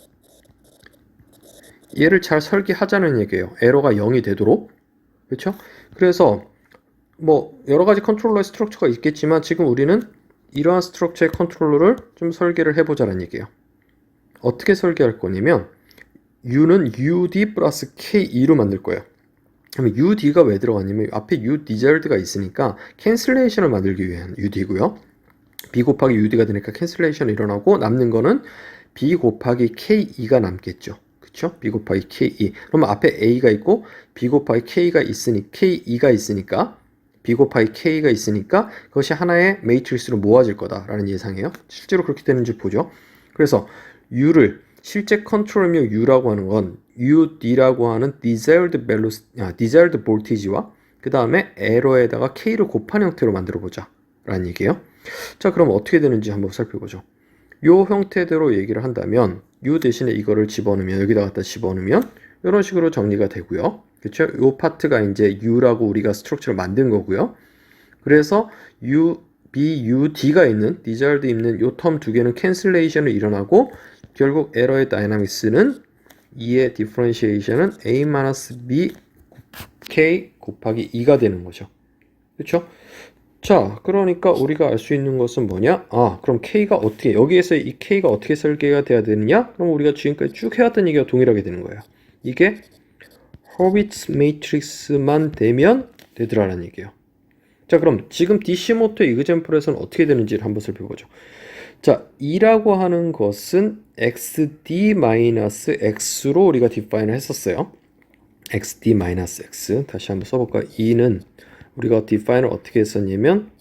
얘를 잘 설계하자는 얘기예요. 에러가 0이 되도록. 그렇죠? 그래서 뭐 여러 가지 컨트롤러의 스트럭처가 있겠지만 지금 우리는 이러한 스트럭처의 컨트롤러를 좀 설계를 해보자는 얘기예요. 어떻게 설계할 거냐면 U는 UD 플러스 KE로 만들 거예요. 그러면 UD가 왜 들어갔냐면 앞에 U desired가 있으니까 캔슬레이션을 만들기 위한 UD고요. B 곱하기 UD가 되니까 캔슬레이션이 일어나고 남는 거는 B 곱하기 KE가 남겠죠. 그쵸? B 곱하기 KE. 그러면 앞에 A가 있고 B 곱하기 KE가 있으니까 B 곱하기 K가 있으니까 그것이 하나의 매트릭스로 모아질 거다라는 예상이에요. 실제로 그렇게 되는지 보죠. 그래서 U를 실제 컨트롤명 U라고 하는 건 UD라고 하는 desired voltage와 그 다음에 에러에다가 K를 곱한 형태로 만들어 보자 라는 얘기예요. 자, 그럼 어떻게 되는지 한번 살펴보죠. 요 형태대로 얘기를 한다면 U 대신에 이거를 집어넣으면 여기다 갖다 집어넣으면 이런 식으로 정리가 되고요. 그렇죠? 요 파트가 이제 U라고 우리가 스트럭처를 만든 거고요. 그래서 U, B, U, D가 있는 desired 있는 요 텀 두 개는 캔슬레이션이 일어나고 결국 에러의 다이나믹스는 2의 디퍼런시에이션은 A-B k 곱하기 2가 되는 거죠. 그렇죠? 자, 그러니까 우리가 알 수 있는 것은 뭐냐? 아, 그럼 k가 어떻게, 여기에서 이 k가 어떻게 설계가 돼야 되느냐? 그럼 우리가 지금까지 쭉 해왔던 얘기가 동일하게 되는 거예요. 이게 호비츠 매트릭스만 되면 되더라라는 얘기예요. 자, 그럼 지금 DC모터 이그젬플에서는 어떻게 되는지를 한번 살펴보죠. 자, 2라고 하는 것은 xd-x로 우리가 디파인을 했었어요. xd-x. 다시 한번 써볼까요? 2는 우리가 디파인을 어떻게 했었냐면,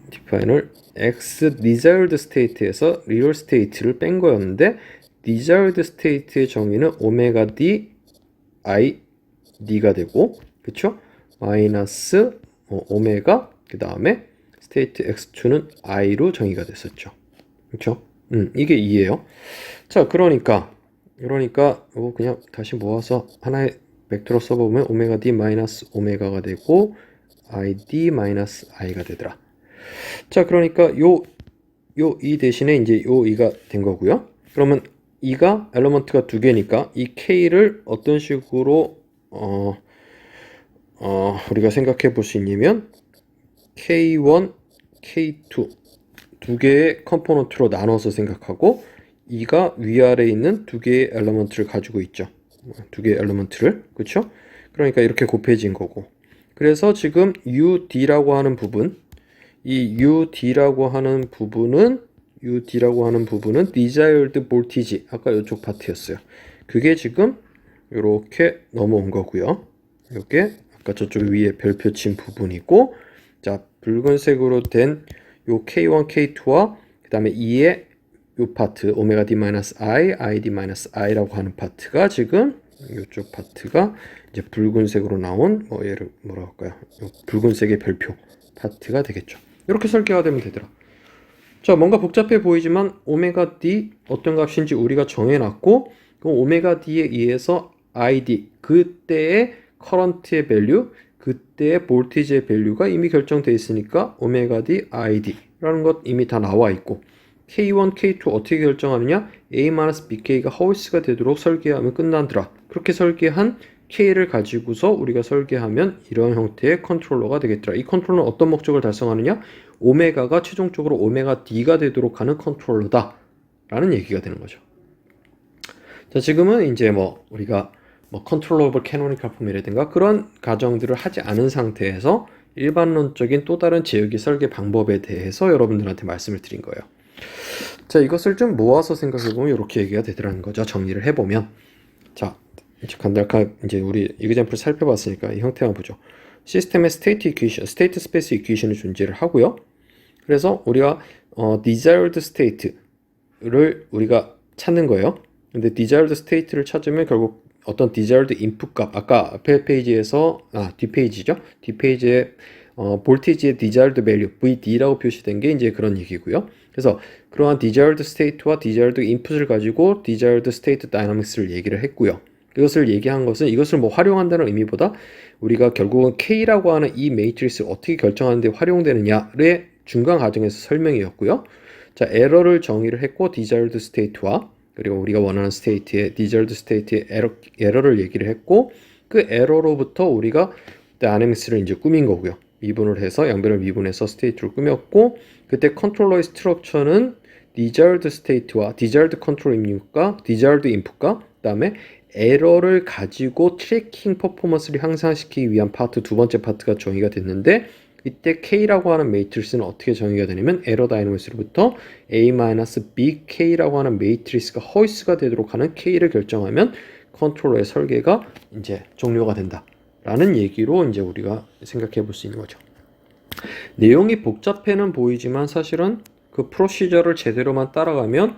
디파인을 x desired state에서 real state를 뺀 거였는데, desired state의 정의는 오메가 d i d가 되고, 그쵸? 마이너스 오메가, 그 다음에 state x2는 i로 정의가 됐었죠. 그쵸? 이게 2예요. 자, 그러니까 그냥 다시 모아서 하나의 벡터로 써보면 오메가 d 마이너스 오메가가 되고 id 마이너스 i가 되더라. 자, 그러니까 요 2 대신에 이제 요 2가 된 거고요. 그러면 2가 엘리먼트가 두 개니까 이 k를 어떤 식으로 우리가 생각해 볼 수 있냐면 k1, k2 두 개의 컴포넌트로 나눠서 생각하고 2가 위아래에 있는 두 개의 엘리먼트를 가지고 있죠. 두 개의 엘리먼트를. 그렇죠? 그러니까 이렇게 곱해진 거고. 그래서 지금 UD라고 하는 부분, 이 UD라고 하는 부분은 desired voltage, 아까 이쪽 파트였어요. 그게 지금 이렇게 넘어온 거고요. 이게 아까 저쪽 위에 별표 친 부분이고, 자, 붉은색으로 된 요 K1, K2와 그 다음에 2의 요 파트 오메가 D-I, ID-I라고 하는 파트가 지금 이쪽 파트가 이제 붉은색으로 나온 얘를 뭐라 할까요? 붉은색의 별표 파트가 되겠죠. 이렇게 설계가 되면 되더라. 자, 뭔가 복잡해 보이지만 오메가 D 어떤 값인지 우리가 정해놨고 그 오메가 D에 의해서 ID 그때의 커런트의 밸류 그때의 볼티지의 밸류가 이미 결정되어 있으니까 오메가 D ID라는 것 이미 다 나와 있고 K1, K2 어떻게 결정하느냐? A-BK가 허위스가 되도록 설계하면 끝난더라. 그렇게 설계한 K를 가지고서 우리가 설계하면 이런 형태의 컨트롤러가 되겠더라. 이 컨트롤러는 어떤 목적을 달성하느냐? 오메가가 최종적으로 오메가 D가 되도록 하는 컨트롤러다. 라는 얘기가 되는 거죠. 자, 지금은 이제 우리가 컨트롤러블 캐노니컬 폼이라든가 그런 가정들을 하지 않은 상태에서 일반론적인 또 다른 제어기 설계 방법에 대해서 여러분들한테 말씀을 드린 거예요. 자, 이것을 좀 모아서 생각해보면 이렇게 얘기가 되더라는 거죠. 정리를 해보면. 자, 이제 간단하게 이제 우리 이그젬플을 살펴봤으니까 이 형태만 보죠. 시스템의 스테이트 이퀴션, 스테이트 스페이스 이퀴션이 존재를 하고요. 그래서 우리가 desired state를 우리가 찾는 거예요. 근데 desired state를 찾으면 결국 어떤 desired input 값, 아까 앞에 페이지에서 뒷페이지죠. 뒷페이지에 볼티지의 desired value VD라고 표시된 게 이제 그런 얘기고요. 그래서 그러한 desired state와 desired input을 가지고 desired state dynamics를 얘기를 했고요. 이것을 얘기한 것은 이것을 활용한다는 의미보다 우리가 결국은 K라고 하는 이 매트릭스를 어떻게 결정하는 데 활용되느냐의 중간 과정에서 설명이었고요. 자, 에러를 정의를 했고 desired state와 그리고 우리가 원하는 스테이트의 desired state의 에러를 얘기를 했고 그 에러로부터 우리가 dynamics를 이제 꾸민 거고요. 미분을 해서 양변을 미분해서 스테이트를 꾸몄고 그때 컨트롤러의 스트럭처는 desired state와 desired control input과 desired input과 그다음에 에러를 가지고 트래킹 퍼포먼스를 향상시키기 위한 파트 두 번째 파트가 정의가 됐는데 이때 K라고 하는 매트리스는 어떻게 정의가 되냐면 에러 다이너미스로부터 A-BK라고 하는 매트리스가 허위스가 되도록 하는 K를 결정하면 컨트롤러의 설계가 이제 종료가 된다. 라는 얘기로 이제 우리가 생각해 볼 수 있는 거죠. 내용이 복잡해는 보이지만 사실은 그 프로시저를 제대로만 따라가면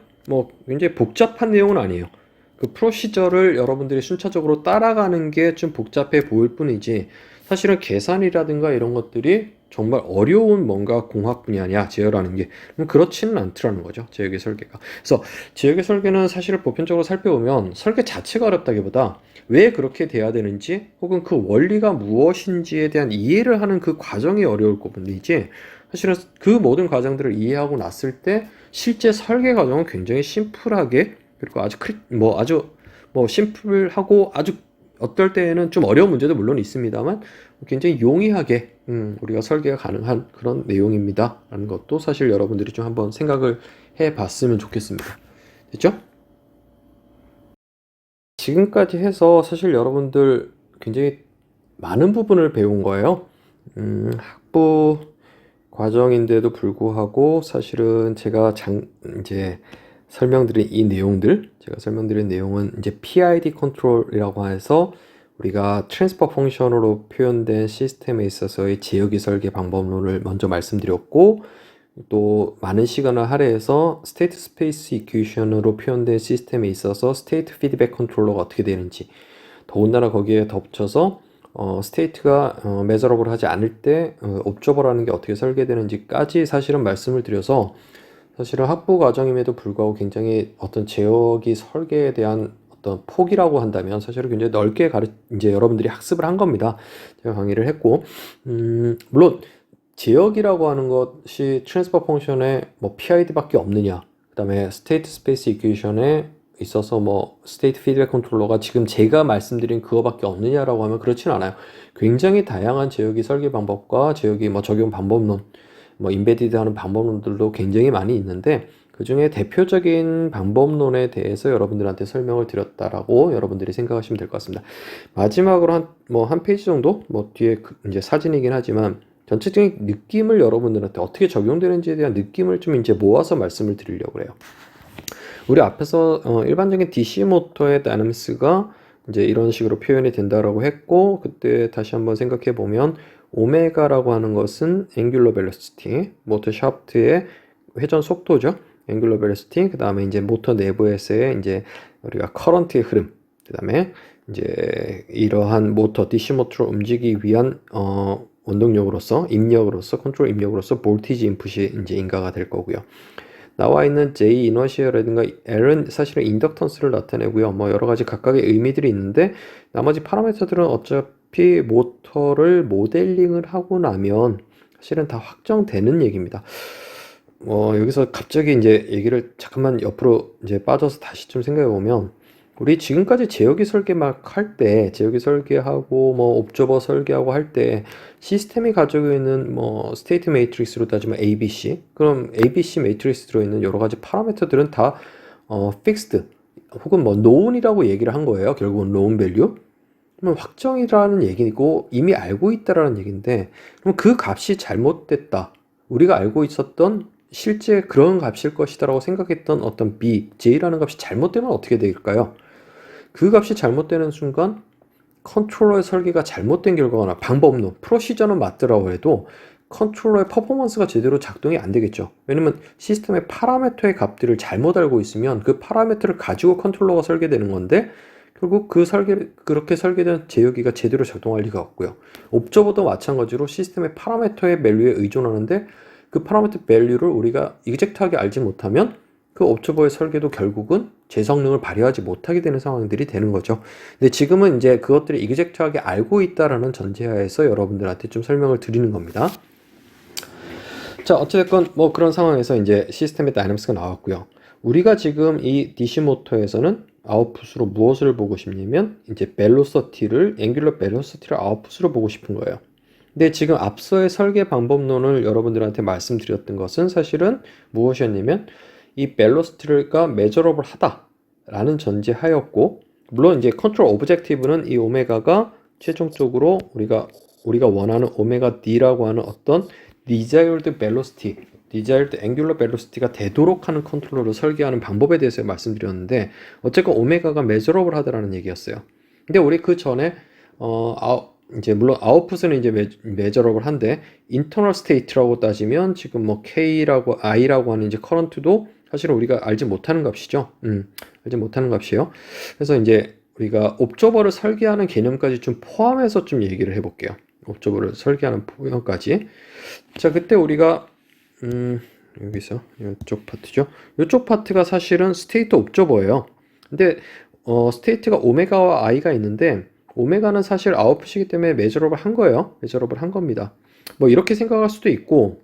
굉장히 복잡한 내용은 아니에요. 그 프로시저를 여러분들이 순차적으로 따라가는 게 좀 복잡해 보일 뿐이지 사실은 계산이라든가 이런 것들이 정말 어려운 뭔가 공학 분야냐 제어라는 게 그렇지는 않더라는 거죠. 제어의 설계가. 그래서 제어의 설계는 사실을 보편적으로 살펴보면 설계 자체가 어렵다기보다 왜 그렇게 돼야 되는지 혹은 그 원리가 무엇인지에 대한 이해를 하는 그 과정이 어려울 뿐이지 사실은 그 모든 과정들을 이해하고 났을 때 실제 설계 과정은 굉장히 심플하게 그리고 아주 뭐 심플하고 아주 어떨 때에는 좀 어려운 문제도 물론 있습니다만 굉장히 용이하게 우리가 설계가 가능한 그런 내용입니다 라는 것도 사실 여러분들이 좀 한번 생각을 해 봤으면 좋겠습니다. 됐죠? 지금까지 해서 사실 여러분들 굉장히 많은 부분을 배운 거예요. 학부 과정인데도 불구하고 사실은 이제 제가 설명드린 내용은 이제 PID 컨트롤이라고 해서 우리가 트랜스퍼 펑션으로 표현된 시스템에 있어서의 제어기 설계 방법론을 먼저 말씀드렸고, 또 많은 시간을 할애해서 스테이트 스페이스 이퀘이션으로 표현된 시스템에 있어서 스테이트 피드백 컨트롤러가 어떻게 되는지, 더군다나 거기에 덧붙여서 스테이트가 메저러블 하지 않을 때 옵저버라는 게 어떻게 설계되는지까지 사실은 말씀을 드려서, 사실은 학부 과정임에도 불구하고 굉장히 어떤 제어기 설계에 대한 어떤 폭이라고 한다면 사실은 굉장히 넓게 이제 여러분들이 학습을 한 겁니다. 제가 강의를 했고, 물론 제어기라고 하는 것이 트랜스퍼 펑션에 뭐 PID밖에 없느냐, 그 다음에 스테이트 스페이스 이퀘이션에 있어서 뭐 스테이트 피드백 컨트롤러가 지금 제가 말씀드린 그거밖에 없느냐라고 하면 그렇지는 않아요. 굉장히 다양한 제어기 설계 방법과 제어기 뭐 적용 방법론, 뭐 인베디드 하는 방법론들도 굉장히 많이 있는데, 그 중에 대표적인 방법론에 대해서 여러분들한테 설명을 드렸다라고 여러분들이 생각하시면 될 것 같습니다. 마지막으로 한 페이지 정도, 뭐 뒤에 이제 사진이긴 하지만 전체적인 느낌을 여러분들한테 어떻게 적용되는지에 대한 느낌을 좀 이제 모아서 말씀을 드리려고 해요. 우리 앞에서 일반적인 DC 모터의 다이내믹스가 이제 이런 식으로 표현이 된다라고 했고, 그때 다시 한번 생각해 보면 오메가라고 하는 것은 앵귤러 벨로시티, 모터 샤프트의 회전 속도죠. 앵귤러 벨로시티, 그 다음에 이제 모터 내부에서의 이제 우리가 커런트의 흐름, 그 다음에 이제 이러한 모터, DC 모터를 움직이기 위한 원동력으로서, 입력으로서, 컨트롤 입력으로서 볼티지 인풋이 이제 인가가 될 거고요. 나와 있는 J 이너시아라든가 L은 사실은 인덕턴스를 나타내고요. 뭐 여러 가지 각각의 의미들이 있는데, 나머지 파라미터들은 어차피 모터를 모델링을 하고 나면 사실은 다 확정되는 얘기입니다. 여기서 갑자기 이제 얘기를 잠깐만 옆으로 이제 빠져서 다시 좀 생각해 보면, 우리 지금까지 제어기 설계 막 할 때, 제어기 설계하고 뭐 옵저버 설계하고 할 때 시스템이 가지고 있는 뭐 스테이트 매트릭스로 따지면 ABC, 그럼 ABC 매트릭스 들어있는 여러 가지 파라미터들은 다 fixed 혹은 뭐 known이라고 얘기를 한 거예요. 결국은 known value. 그럼 확정이라는 얘기고 이미 알고 있다라는 얘기인데, 그럼 그 값이 잘못됐다, 우리가 알고 있었던 실제 그런 값일 것이다라고 생각했던 어떤 B, J라는 값이 잘못되면 어떻게 될까요? 그 값이 잘못되는 순간 컨트롤러의 설계가 잘못된 결과나 방법론, 프로시저는 맞더라고 해도 컨트롤러의 퍼포먼스가 제대로 작동이 안 되겠죠. 왜냐면 시스템의 파라미터의 값들을 잘못 알고 있으면 그 파라미터를 가지고 컨트롤러가 설계되는 건데, 결국 그렇게 설계된 제어기가 제대로 작동할 리가 없고요. 옵저버도 마찬가지로 시스템의 파라미터의 밸류에 의존하는데, 그 파라미터 밸류를 우리가 이그젝트하게 알지 못하면 그 옵저버의 설계도 결국은 제 성능을 발휘하지 못하게 되는 상황들이 되는 거죠. 근데 지금은 이제 그것들을 이그젝트하게 알고 있다라는 전제하에서 여러분들한테 좀 설명을 드리는 겁니다. 자, 어쨌든 뭐 그런 상황에서 이제 시스템의 다이내믹스가 나왔고요. 우리가 지금 이 DC 모터에서는 아웃풋으로 무엇을 보고 싶냐면 이제 벨로시티를, 앵귤러 벨로시티를 아웃풋으로 보고 싶은 거예요. 근데 지금 앞서의 설계 방법론을 여러분들한테 말씀드렸던 것은 사실은 무엇이었냐면 이 벨로시티가 메저러블 하다라는 전제하였고, 물론 이제 컨트롤 오브젝티브는 이 오메가가 최종적으로 우리가 원하는 오메가 D라고 하는 어떤 desired velocity, desired angular velocity가 되도록 하는 컨트롤러를 설계하는 방법에 대해서 말씀드렸는데, 어쨌건 오메가가 measurable 하다라는 얘기였어요. 근데 우리 그 전에 이제 물론 아웃풋은 이제 measurable 한데, internal state라고 따지면 지금 뭐 K라고 I라고 하는 이제 current도 사실은 우리가 알지 못하는 값이죠. 알지 못하는 값이에요. 그래서 이제 우리가 옵저버를 설계하는 개념까지 좀 포함해서 좀 얘기를 해볼게요. 옵저버를 설계하는 포함까지. 자, 그때 우리가 여기서 이쪽 파트죠. 이쪽 파트가 사실은 스테이트 옵저버예요. 근데 스테이트가 오메가와 I가 있는데, 오메가는 사실 아웃풋이기 때문에 메저러블 한 거예요. 메저러블 한 겁니다. 뭐 이렇게 생각할 수도 있고,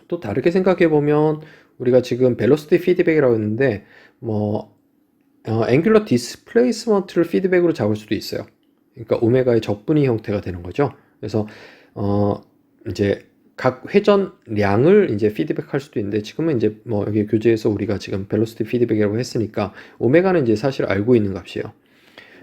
또 다르게 생각해 보면 우리가 지금 벨로시티 피드백이라고 했는데, 뭐 앵귤러 디스플레이스먼트를 피드백으로 잡을 수도 있어요. 그러니까 오메가의 적분위 형태가 되는 거죠. 그래서 이제 각 회전량을 이제 피드백할 수도 있는데 지금은 이제 뭐 여기 교재에서 우리가 지금 벨로시티 피드백이라고 했으니까 오메가는 이제 사실 알고 있는 값이에요.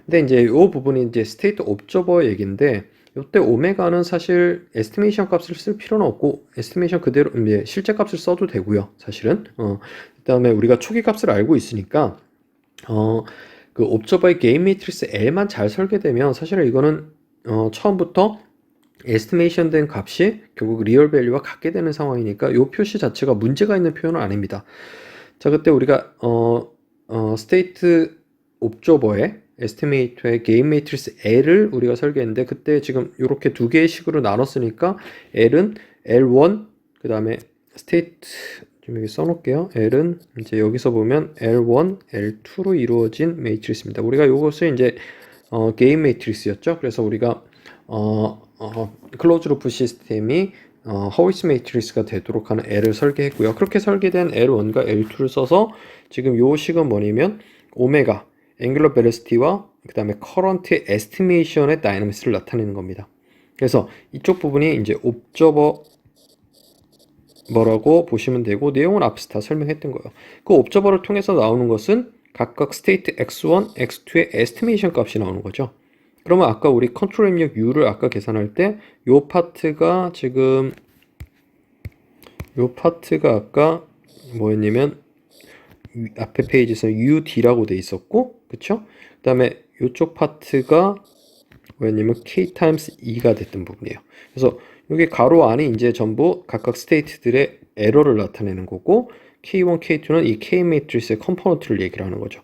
근데 이제 이 부분이 이제 스테이트 옵저버 얘기인데 이때 오메가는 사실 에스티메이션 값을 쓸 필요는 없고 에스티메이션 그대로 이제 실제 값을 써도 되고요. 사실은 그다음에 우리가 초기 값을 알고 있으니까 그 옵저버의 게인 매트리스 L만 잘 설계되면 사실은 이거는 처음부터 에스티메이션 된 값이 결국 리얼 밸류와 같게 되는 상황이니까 이 표시 자체가 문제가 있는 표현은 아닙니다. 자, 그때 우리가 스테이트 옵저버의 에스티메이터의 게인 매트리스 L을 우리가 설계했는데 그때 지금 이렇게 두 개의 식으로 나눴으니까 L은 L1 그 다음에 스테이트 좀 여기 써놓을게요. L은 이제 여기서 보면 L1, L2로 이루어진 매트리스입니다. 우리가 이것을 이제 게인 매트리스였죠. 그래서 우리가 클로즈 루프 시스템이 허위스 매트리스가 되도록 하는 L을 설계했고요. 그렇게 설계된 L1과 L2를 써서 지금 요 식은 뭐냐면 오메가, 앵귤러 벨로시티와 그 다음에 커런트의 에스티메이션의 다이나믹스를 나타내는 겁니다. 그래서 이쪽 부분이 이제 옵저버 뭐라고 보시면 되고 내용은 앞에서 다 설명했던 거예요. 그 옵저버를 통해서 나오는 것은 각각 스테이트 x1, x2의 에스티메이션 값이 나오는 거죠. 그러면 아까 우리 컨트롤 입력 U를 아까 계산할 때 요 파트가 지금 요 파트가 아까 뭐였냐면 앞에 페이지에서 UD라고 돼 있었고 그쵸? 그 다음에 요쪽 파트가 뭐였냐면 K 타임스 E가 됐던 부분이에요. 그래서 여기 가로 안이 이제 전부 각각 스테이트들의 에러를 나타내는 거고 K1, K2는 이 K 매트리스의 컴포넌트를 얘기를 하는 거죠.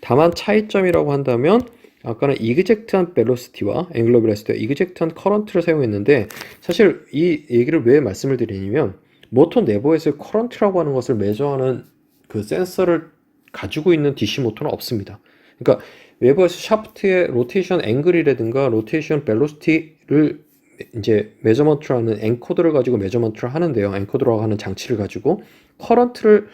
다만 차이점이라고 한다면 아까는 이그젝트한 벨로시티와 앵글러 벨로시티와 이그젝트한 커런트를 사용했는데 사실 이 얘기를 왜 말씀을 드리냐면 모터 내부에서 커런트라고 하는 것을 매저하는 그 센서를 가지고 있는 DC 모터는 없습니다. 그러니까 외부에서 샤프트의 로테이션 앵글이라든가 로테이션 벨로시티를 이제 메저먼트를 하는 엔코더를 가지고 메저먼트를 하는데요. 엔코더라고 하는 장치를 가지고 커런트를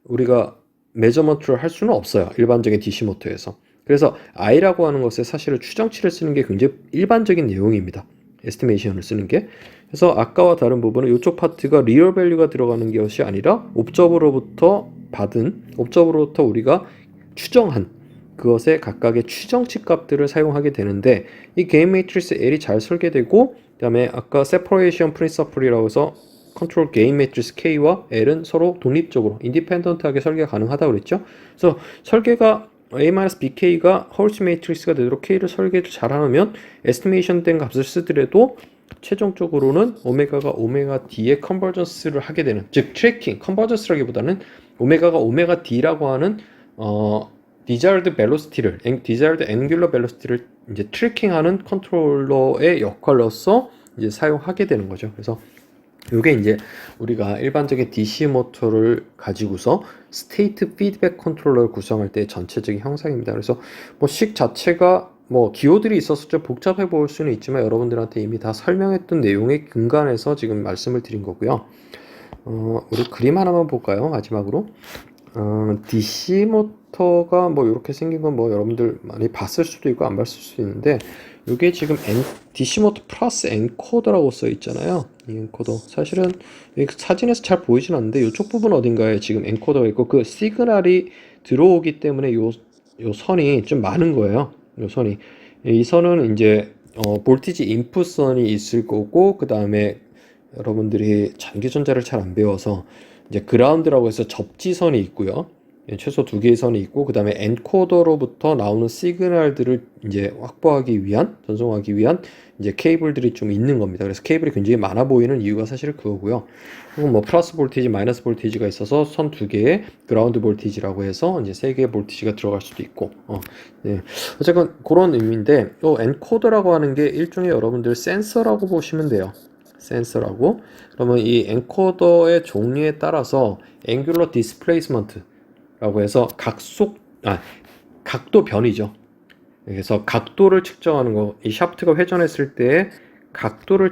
우리가 메저먼트를 할 수는 없어요. 일반적인 DC 모터에서. 그래서 I라고 하는 것에 사실은 추정치를 쓰는 게 굉장히 일반적인 내용입니다. 에스티메이션을 쓰는 게. 그래서 아까와 다른 부분은 이쪽 파트가 리얼 밸류가 들어가는 것이 아니라 옵저버로부터 우리가 추정한 그것의 각각의 추정치 값들을 사용하게 되는데 이 게인 매트리스 L이 잘 설계되고 그 다음에 아까 세퍼레이션 프린서플이라고 해서 컨트롤 게인 매트리스 K와 L은 서로 독립적으로 인디펜던트하게 설계가 가능하다고 그랬죠. 그래서 설계가 A-BK가 허울스 매트리스가 되도록 K를 설계를 잘하면 에스티메이션 된 값을 쓰더라도 최종적으로는 오메가가 오메가 D의 컨버전스를 하게 되는 즉 트래킹 컨버전스라기보다는 오메가가 오메가 D라고 하는 desired velocity를 desired angular velocity를 이제 트래킹하는 컨트롤러의 역할로서 이제 사용하게 되는 거죠. 그래서 이게 이제 우리가 일반적인 DC 모터를 가지고서 스테이트 피드백 컨트롤러를 구성할 때 전체적인 형상입니다. 그래서 뭐 식 자체가 뭐 기호들이 있어서 좀 복잡해 보일 수는 있지만 여러분들한테 이미 다 설명했던 내용에 근간해서 지금 말씀을 드린 거고요. 우리 그림 하나만 볼까요? 마지막으로. DC 모터가 뭐 이렇게 생긴 건 뭐 여러분들 많이 봤을 수도 있고 안 봤을 수도 있는데 이게 지금 DC 모터 플러스 엔코더라고 써 있잖아요. 이 엔코더 사실은 사진에서 잘 보이진 않는데 이쪽 부분 어딘가에 지금 엔코더가 있고 그 시그널이 들어오기 때문에 요 선이 좀 많은 거예요. 요 선이 이 선은 이제 볼티지 인풋 선이 있을 거고 그 다음에 여러분들이 전기전자를 잘 안 배워서 이제 그라운드라고 해서 접지선이 있고요. 최소 두 개의 선이 있고 그 다음에 엔코더로부터 나오는 시그널들을 이제 확보하기 위한 전송하기 위한 이제 케이블들이 좀 있는 겁니다. 그래서 케이블이 굉장히 많아 보이는 이유가 사실 그거고요. 그리고 뭐 플러스 볼티지, 마이너스 볼티지가 있어서 선 두 개의 그라운드 볼티지라고 해서 이제 세 개의 볼티지가 들어갈 수도 있고, 네. 어쨌건 그런 의미인데, 엔코더라고 하는 게 일종의 여러분들 센서라고 보시면 돼요. 센서라고. 그러면 이 엔코더의 종류에 따라서 앵귤러 디스플레이스먼트라고 해서 각도 변이죠. 그래서 각도를 측정하는 거, 이 샤프트가 회전했을 때 각도를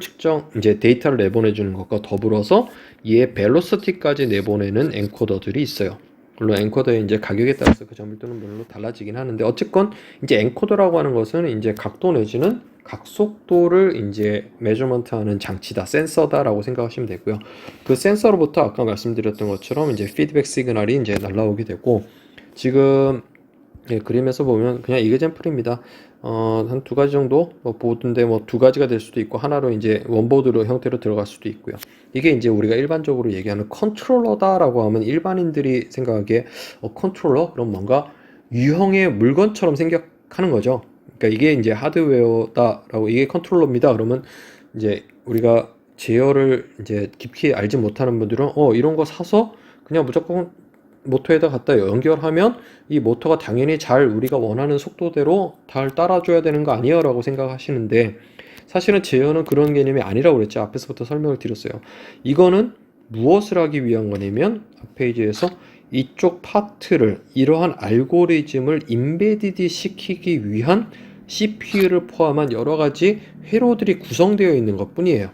이제 데이터를 내보내주는 것과 더불어서 얘의 벨로시티까지 내보내는 엔코더들이 있어요. 물론 엔코더의 이제 가격에 따라서 그 점을 뜨는 물론 달라지긴 하는데 어쨌건 이제 엔코더라고 하는 것은 이제 각도 내지는 각속도를 이제 메저먼트하는 장치다, 센서다라고 생각하시면 되고요. 그 센서로부터 아까 말씀드렸던 것처럼 이제 피드백 시그널이 이제 날라오게 되고 지금 그림에서 보면 그냥 이그젠플입니다. 한 두 가지 정도 보드인데 뭐 두 가지가 될 수도 있고 하나로 이제 원보드로 형태로 들어갈 수도 있고요. 이게 이제 우리가 일반적으로 얘기하는 컨트롤러다라고 하면 일반인들이 생각하기에 컨트롤러? 그럼 뭔가 유형의 물건처럼 생각하는 거죠. 그러니까 이게 이제 하드웨어다라고 이게 컨트롤러입니다. 그러면 이제 우리가 제어를 이제 깊이 알지 못하는 분들은 이런 거 사서 그냥 무조건 모터에다 갖다 연결하면 이 모터가 당연히 잘 우리가 원하는 속도대로 잘 따라줘야 되는 거 아니에요? 라고 생각하시는데 사실은 제어는 그런 개념이 아니라고 그랬죠. 앞에서부터 설명을 드렸어요. 이거는 무엇을 하기 위한 거냐면 앞 페이지에서 이쪽 파트를 이러한 알고리즘을 임베디드 시키기 위한 CPU를 포함한 여러 가지 회로들이 구성되어 있는 것 뿐이에요.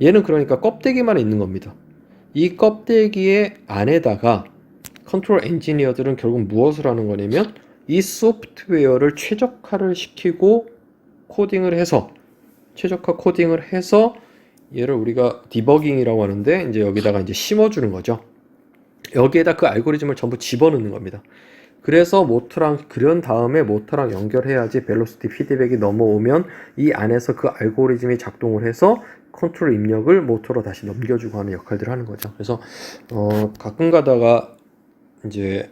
얘는 그러니까 껍데기만 있는 겁니다. 이 껍데기의 안에다가 컨트롤 엔지니어들은 결국 무엇을 하는 거냐면 이 소프트웨어를 최적화를 시키고 최적화 코딩을 해서 얘를 우리가 디버깅이라고 하는데 이제 여기다가 이제 심어주는 거죠. 여기에다 그 알고리즘을 전부 집어넣는 겁니다. 그래서 그런 다음에 모터랑 연결해야지 벨로시티 피드백이 넘어오면 이 안에서 그 알고리즘이 작동을 해서 컨트롤 입력을 모터로 다시 넘겨주고 하는 역할들을 하는 거죠. 그래서 가끔 가다가 이제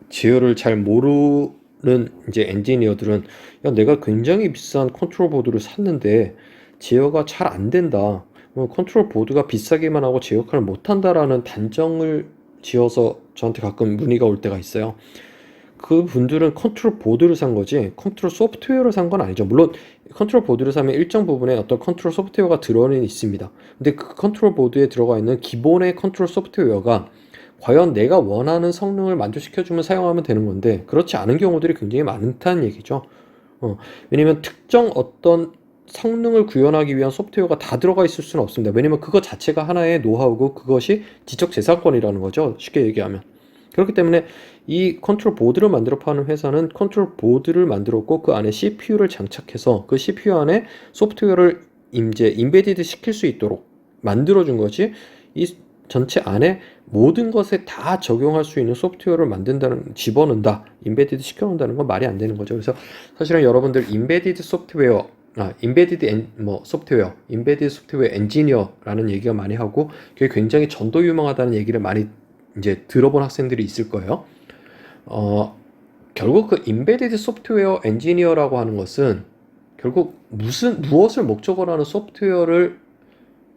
제어를 잘 모르는 이제 엔지니어들은 내가 굉장히 비싼 컨트롤 보드를 샀는데 제어가 잘 안 된다. 컨트롤 보드가 비싸기만 하고 제 역할을 못 한다라는 단정을 지어서 저한테 가끔 문의가 올 때가 있어요. 그 분들은 컨트롤 보드를 산 거지 컨트롤 소프트웨어를 산 건 아니죠. 물론 컨트롤 보드를 사면 일정 부분에 어떤 컨트롤 소프트웨어가 들어는 있습니다. 근데 그 컨트롤 보드에 들어가 있는 기본의 컨트롤 소프트웨어가 과연 내가 원하는 성능을 만족시켜주면 사용하면 되는 건데 그렇지 않은 경우들이 굉장히 많다는 얘기죠. 왜냐면 특정 어떤 성능을 구현하기 위한 소프트웨어가 다 들어가 있을 수는 없습니다. 왜냐면 그것 자체가 하나의 노하우고 그것이 지적재산권이라는 거죠. 쉽게 얘기하면. 그렇기 때문에 이 컨트롤 보드를 만들어 파는 회사는 컨트롤 보드를 만들었고 그 안에 CPU를 장착해서 그 CPU 안에 소프트웨어를 이제 임베디드 시킬 수 있도록 만들어준 거지 이 전체 안에 모든 것에 다 적용할 수 있는 소프트웨어를 집어넣는다, 임베디드 시켜놓는다는 건 말이 안 되는 거죠. 그래서 사실은 여러분들 임베디드 소프트웨어, 임베디드 소프트웨어 엔지니어라는 얘기가 많이 하고 그게 굉장히 전도 유망하다는 얘기를 많이 이제 들어본 학생들이 있을 거예요. 결국 그 임베디드 소프트웨어 엔지니어라고 하는 것은 결국 무엇을 목적으로 하는 소프트웨어를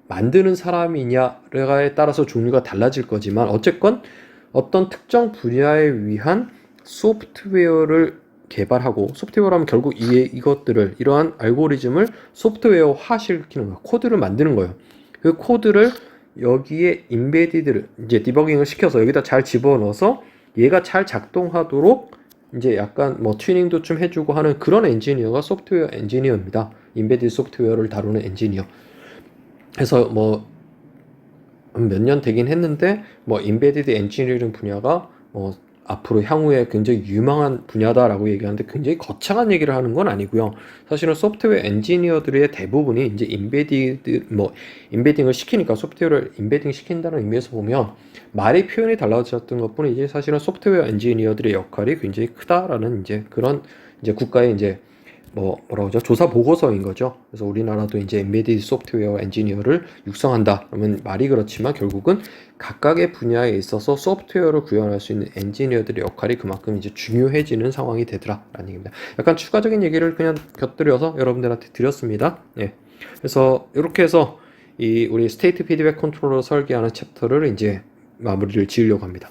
만드는 사람이냐에 따라서 종류가 달라질 거지만 어쨌건 어떤 특정 분야에 위한 소프트웨어를 개발하고 소프트웨어라면 결국 이것들을 이러한 알고리즘을 소프트웨어화 시키는 거예요. 코드를 만드는 거예요. 그 코드를 여기에 임베디드를 이제 디버깅을 시켜서 여기다 잘 집어넣어서 얘가 잘 작동하도록 이제 약간 뭐 튜닝도 좀 해주고 하는 그런 엔지니어가 소프트웨어 엔지니어입니다. 임베디드 소프트웨어를 다루는 엔지니어. 그래서 뭐 몇 년 되긴 했는데 뭐 임베디드 엔지니어링 분야가 앞으로 향후에 굉장히 유망한 분야다라고 얘기하는데 굉장히 거창한 얘기를 하는 건 아니고요. 사실은 소프트웨어 엔지니어들의 대부분이 이제 임베딩을 시키니까 소프트웨어를 임베딩 시킨다는 의미에서 보면 말의 표현이 달라졌던 것뿐이지 사실은 소프트웨어 엔지니어들의 역할이 굉장히 크다라는 이제 그런 이제 국가의 이제 뭐라고 하죠? 조사 보고서인 거죠. 그래서 우리나라도 이제 embedded 소프트웨어 엔지니어를 육성한다. 그러면 말이 그렇지만 결국은 각각의 분야에 있어서 소프트웨어를 구현할 수 있는 엔지니어들의 역할이 그만큼 이제 중요해지는 상황이 되더라라는 얘기입니다. 약간 추가적인 얘기를 그냥 곁들여서 여러분들한테 드렸습니다. 예. 그래서 이렇게 해서 우리 스테이트 피드백 컨트롤러 설계하는 챕터를 이제 마무리를 지으려고 합니다.